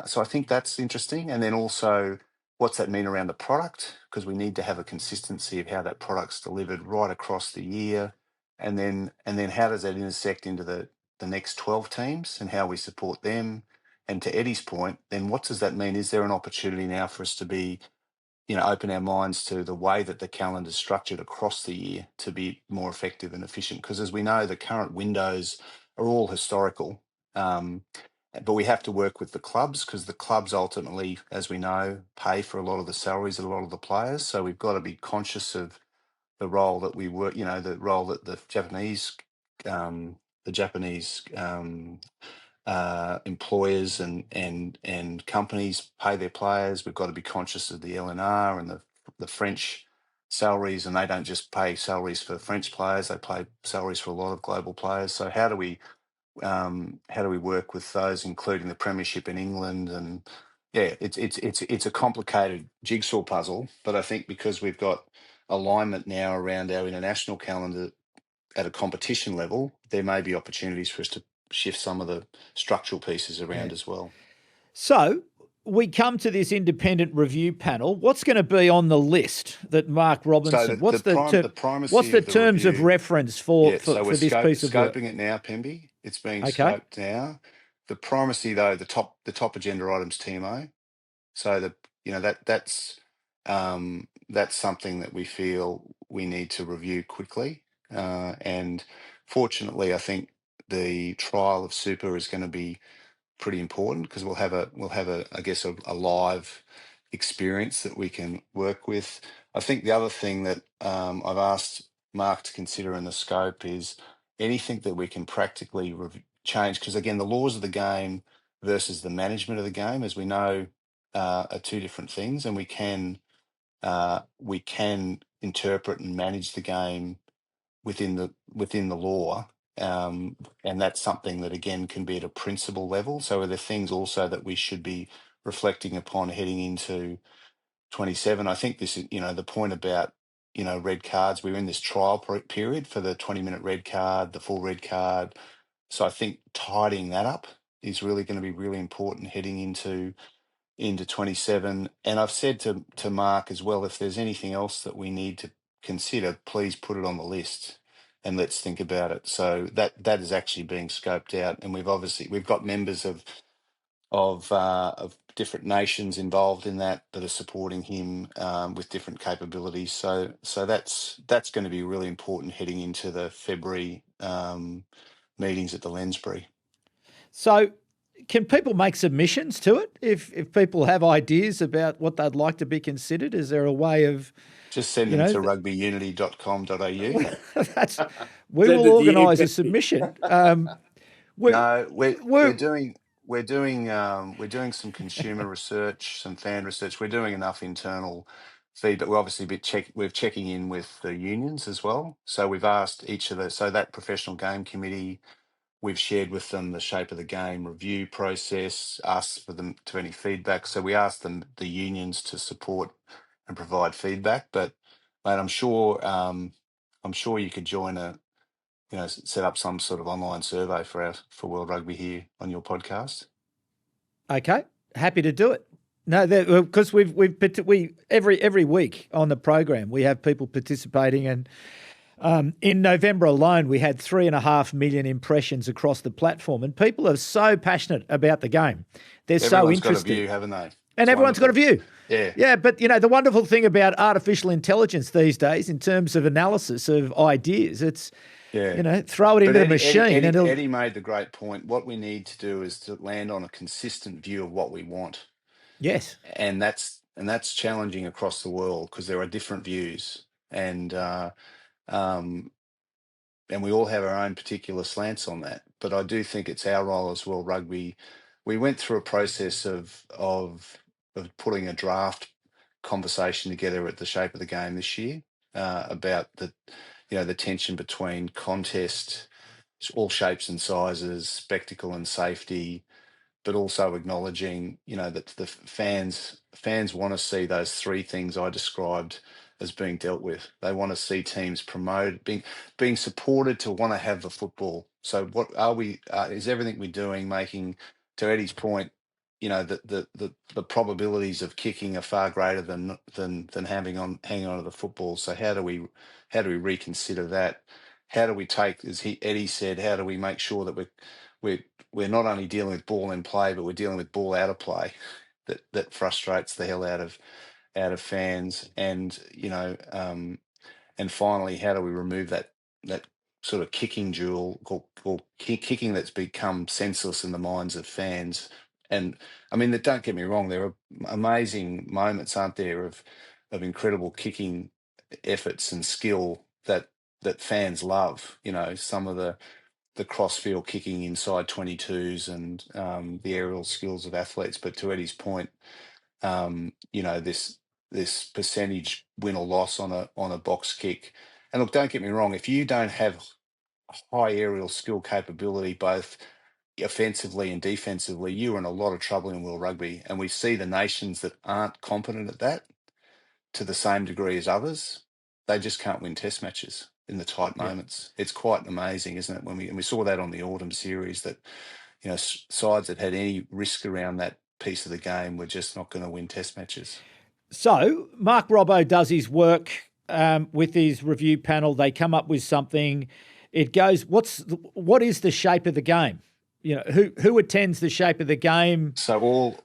So I think that's interesting. And then also, what's that mean around the product? Because we need to have a consistency of how that product's delivered right across the year. And then how does that intersect into the next 12 teams and how we support them? And to Eddie's point, then what does that mean? Is there an opportunity now for us to be, you know, open our minds to the way that the calendar is structured across the year to be more effective and efficient? Because as we know, the current windows are all historical. But we have to work with the clubs, because the clubs ultimately, as we know, pay for a lot of the salaries of a lot of the players. So we've got to be conscious of the role that we work, you know, the role that the Japanese employers and companies pay their players. We've got to be conscious of the LNR and the French salaries, and they don't just pay salaries for French players; they pay salaries for a lot of global players. So how do we work with those, including the Premiership in England? And yeah, it's a complicated jigsaw puzzle, but I think because we've got alignment now around our international calendar at a competition level, there may be opportunities for us to shift some of the structural pieces around as well. So we come to this independent review panel. What's going to be on the list that Mark Robinson? So what's the terms of reference for this piece of work? Scoping it now, Pemby. It's being scoped now. The primacy, though, the top agenda items, TMO. So that's something that we feel we need to review quickly. And fortunately, I think the trial of Super is going to be pretty important, because we'll have I guess a live experience that we can work with. I think the other thing that I've asked Mark to consider in the scope is anything that we can practically change, because again, the laws of the game versus the management of the game, as we know, are 2 different things, and we can interpret and manage the game within the law, and that's something that again can be at a principle level. So are there things also that we should be reflecting upon heading into 27? I think this is, you know, the point about, you know, red cards. We're in this trial period for the 20-minute red card, the full red card. So I think tidying that up is really going to be really important heading into 27. And I've said to Mark as well, if there's anything else that we need to consider, please put it on the list and let's think about it. So that is actually being scoped out, and we've got members of different nations involved in that are supporting him with different capabilities. So that's going to be really important heading into the February meetings at the Lensbury. So can people make submissions to it if people have ideas about what they'd like to be considered? Is there a way of just send them to rugbyunity.com.au? We will organise a submission. We're doing some consumer research, some fan research. We're doing enough internal feedback. We're obviously we're checking in with the unions as well. So we've asked each of so that professional game committee, We've shared with them the shape of the game review process, asked for them to any feedback. So we asked them, the unions, to support and provide feedback. But mate, I'm sure you could join set up some sort of online survey for World Rugby here on your podcast. Okay, happy to do it. No, because we every week on the program we have people participating, and in November alone we had 3.5 million impressions across the platform, and people are so passionate about the game. They're so interested. Everyone's got a view, haven't they? And everyone's got a view. Yeah. Yeah, but the wonderful thing about artificial intelligence these days, in terms of analysis of ideas, it's throw it into the machine. Eddie made the great point. What we need to do is to land on a consistent view of what we want. Yes. And that's challenging across the world because there are different views, and we all have our own particular slants on that. But I do think it's our role as World Rugby. We went through a process of putting a draft conversation together at the shape of the game this year about the tension between contest, all shapes and sizes, spectacle and safety, but also acknowledging, that the fans want to see those three things I described as being dealt with. They want to see teams promoted, being supported to want to have the football. So what are we? Is everything we're doing making, to Eddie's point, the probabilities of kicking are far greater than hanging on to the football. So how do we reconsider that? How do we take, as Eddie said, how do we make sure that we're not only dealing with ball in play, but we're dealing with ball out of play that frustrates the hell out of fans, and and finally, how do we remove that sort of kicking duel or kicking that's become senseless in the minds of fans? And I mean, don't get me wrong, there are amazing moments, aren't there, of incredible kicking efforts and skill that fans love. Some of the crossfield kicking inside 22s and the aerial skills of athletes. But to Eddie's point, this percentage win or loss on a box kick. And look, don't get me wrong, if you don't have high aerial skill capability, both offensively and defensively, you're in a lot of trouble in World Rugby. And we see the nations that aren't competent at that to the same degree as others, they just can't win test matches in the tight moments. It's quite amazing, isn't it? When we saw that on the autumn series, that sides that had any risk around that piece of the game were just not going to win test matches. So Mark Robbo does his work with his review panel. They come up with something. It goes, what is the shape of the game? Who attends the shape of the game? So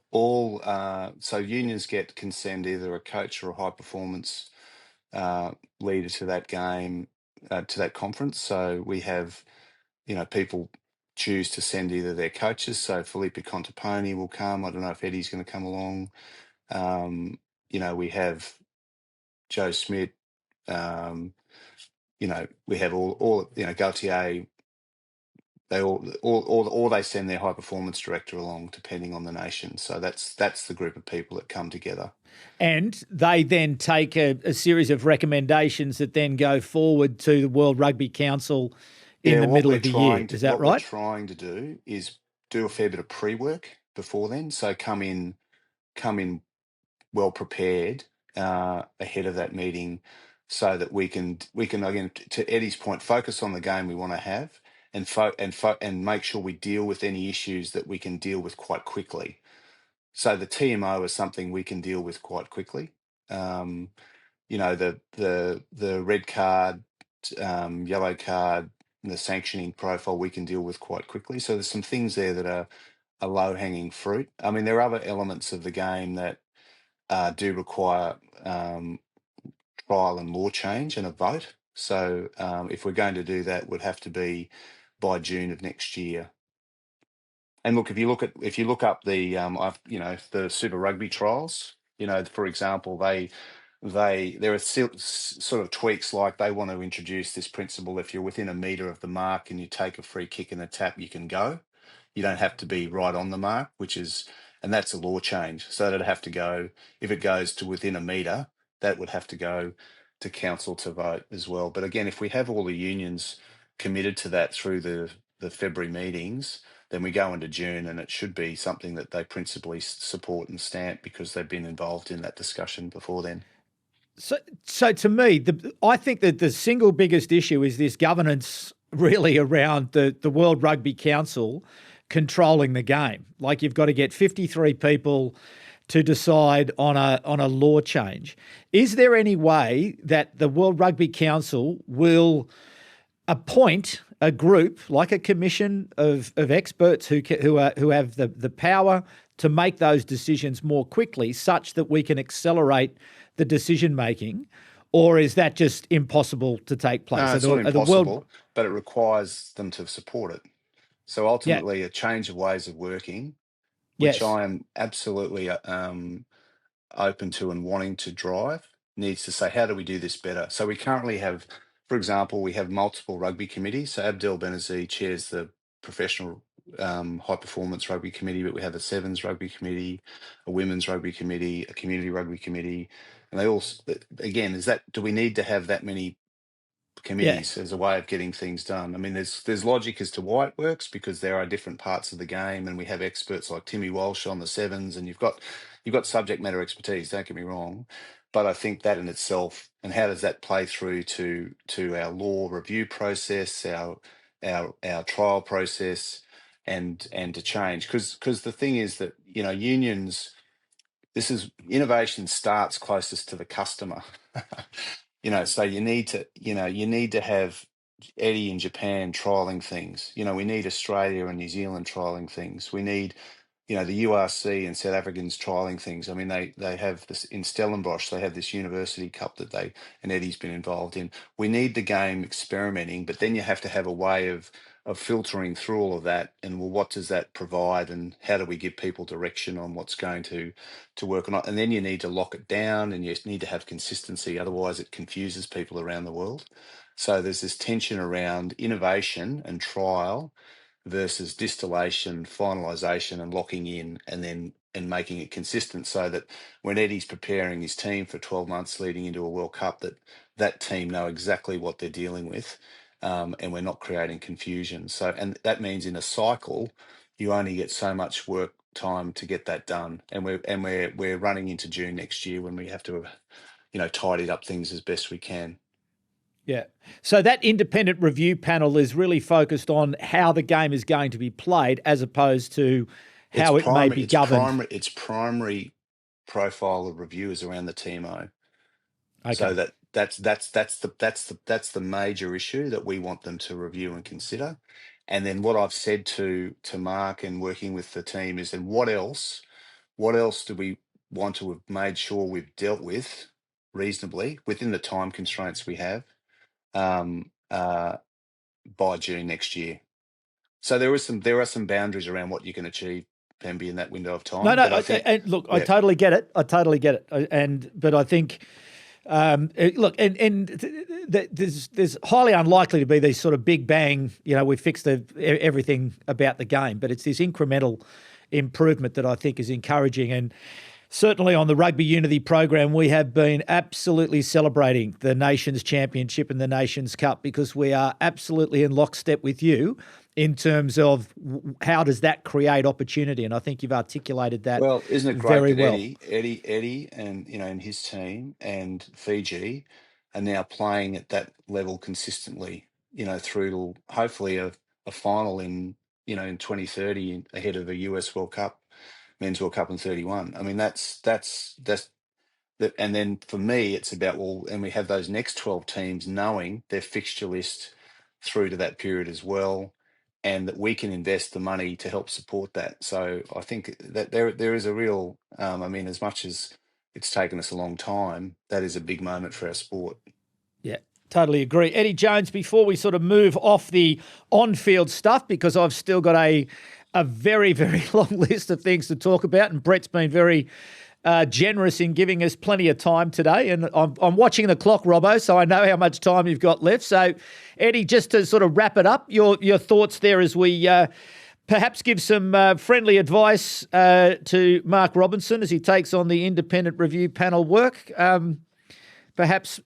so unions can send either a coach or a high performance leader to that game, to that conference. So we have, people choose to send either their coaches. So Felipe Contaponi will come. I don't know if Eddie's going to come along. We have Joe Smith. We have all Gaultier. They or they send their high performance director along, depending on the nation. So that's the group of people that come together. And they then take a series of recommendations that then go forward to the World Rugby Council in the middle of the year. Is that right? What we're trying to do is do a fair bit of pre-work before then. So come in well prepared ahead of that meeting, so that we can again, to Eddie's point, focus on the game we want to have, and make sure we deal with any issues that we can deal with quite quickly. So the TMO is something we can deal with quite quickly. The red card, yellow card, and the sanctioning profile we can deal with quite quickly. So there's some things there that are low-hanging fruit. I mean, there are other elements of the game that do require trial and law change and a vote. So if we're going to do that, it would have to be by June of next year. And look, if you look up the the Super Rugby trials, for example, there are sort of tweaks, like they want to introduce this principle: if you're within a metre of the mark and you take a free kick and a tap, you can go. You don't have to be right on the mark, and that's a law change. So that'd have to go, if it goes to within a metre, that would have to go to council to vote as well. But again, if we have all the unions committed to that through the the February meetings, then we go into June, and it should be something that they principally support and stamp because they've been involved in that discussion before then. So to me, I think that the single biggest issue is this governance really around the World Rugby Council controlling the game. Like, you've got to get 53 people to decide on a law change. Is there any way that the World Rugby Council will appoint a group, like a commission of experts who have the power to make those decisions more quickly, such that we can accelerate the decision making? Or is that just impossible to take place? No, it's not impossible, but it requires them to support it. So ultimately, a change of ways of working, which I am absolutely open to and wanting to drive, needs to say, how do we do this better? So we currently have, for example, we have multiple rugby committees. So Abdel Benazir chairs the professional high performance rugby committee, but we have a sevens rugby committee, a women's rugby committee, a community rugby committee. And they all, again, do we need to have that many committees as a way of getting things done? I mean, there's logic as to why it works, because there are different parts of the game, and we have experts like Timmy Walsh on the sevens, and you've got subject matter expertise, don't get me wrong, but I think that in itself, and how does that play through to our law review process, our trial process, and to change, because the thing is that, unions, innovation starts closest to the customer. So you need to have Eddie in Japan trialing things. We need Australia and New Zealand trialing things. We need, the URC and South Africans trialing things. I mean, they have this in Stellenbosch. They have this university cup that and Eddie's been involved in. We need the game experimenting, but then you have to have a way of filtering through all of that. And well, what does that provide, and how do we give people direction on what's going to work or not? And then you need to lock it down, and you need to have consistency. Otherwise, it confuses people around the world. So there's this tension around innovation and trial versus distillation, finalization, and locking in, and making it consistent, so that when Eddie's preparing his team for 12 months leading into a World Cup, that team know exactly what they're dealing with, and we're not creating confusion. So, and that means in a cycle, you only get so much work time to get that done, and we're running into June next year when we have to have, tidied up things as best we can. Yeah. So that independent review panel is really focused on how the game is going to be played, as opposed to how it may be governed. Its primary profile of review is around the TMO. Okay. So that's the major issue that we want them to review and consider. And then what I've said to Mark and working with the team is, then what else do we want to have made sure we've dealt with reasonably within the time constraints we have, by June next year. So there are some boundaries around what you can achieve, Pemby, in that window of time. No, I totally get it. But I think, there's highly unlikely to be these sort of big bang, we fixed everything about the game, but it's this incremental improvement that I think is encouraging. And certainly on the Rugby Unity program, we have been absolutely celebrating the Nations Championship and the Nations Cup, because we are absolutely in lockstep with you in terms of how does that create opportunity. And I think you've articulated that very well. Well, isn't it great that Eddie and, and his team and Fiji are now playing at that level consistently, through to hopefully a final in 2030 ahead of a US World Cup, Men's World Cup in 31. I mean, that's and then for me, it's about, and we have those next 12 teams knowing their fixture list through to that period as well, and that we can invest the money to help support that. So I think that there is a real, as much as it's taken us a long time, that is a big moment for our sport. Yeah. Totally agree. Eddie Jones, before we sort of move off the on-field stuff, because I've still got a very, very long list of things to talk about, and Brett's been very generous in giving us plenty of time today. And I'm watching the clock, Robbo, so I know how much time you've got left. So, Eddie, just to sort of wrap it up, your thoughts there as we perhaps give some friendly advice to Mark Robinson as he takes on the independent review panel work. Perhaps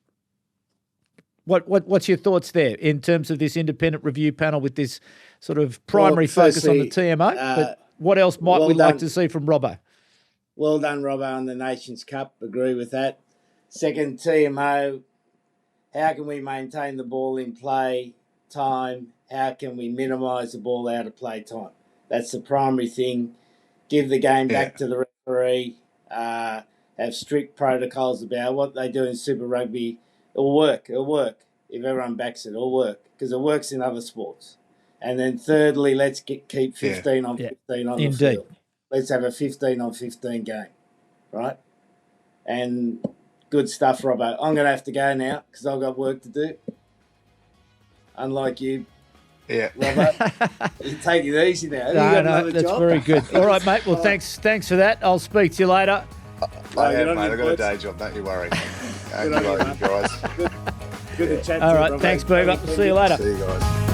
What's your thoughts there in terms of this independent review panel with this sort of primary focus on the TMO? But what else might we like to see from Robbo? Well done, Robbo, on the Nations Cup. Agree with that. Second, TMO, how can we maintain the ball in play time? How can we minimise the ball out of play time? That's the primary thing. Give the game back to the referee. Have strict protocols about what they do in Super Rugby. It'll work. If everyone backs it, it'll work because it works in other sports. And then thirdly, let's keep 15 on 15 on the field. Let's have a 15 on 15 game, right? And good stuff, Robbo. I'm going to have to go now because I've got work to do. Unlike you, Robbo. You take it easy now. No, that's very good. All right, mate. Well, thanks for that. I'll speak to you later. I have, mate. I've got a day job. Don't you worry. Don't you worry, guys. Good to chat to you, All right, Robbo. thanks, Beaver. See you later. See you guys.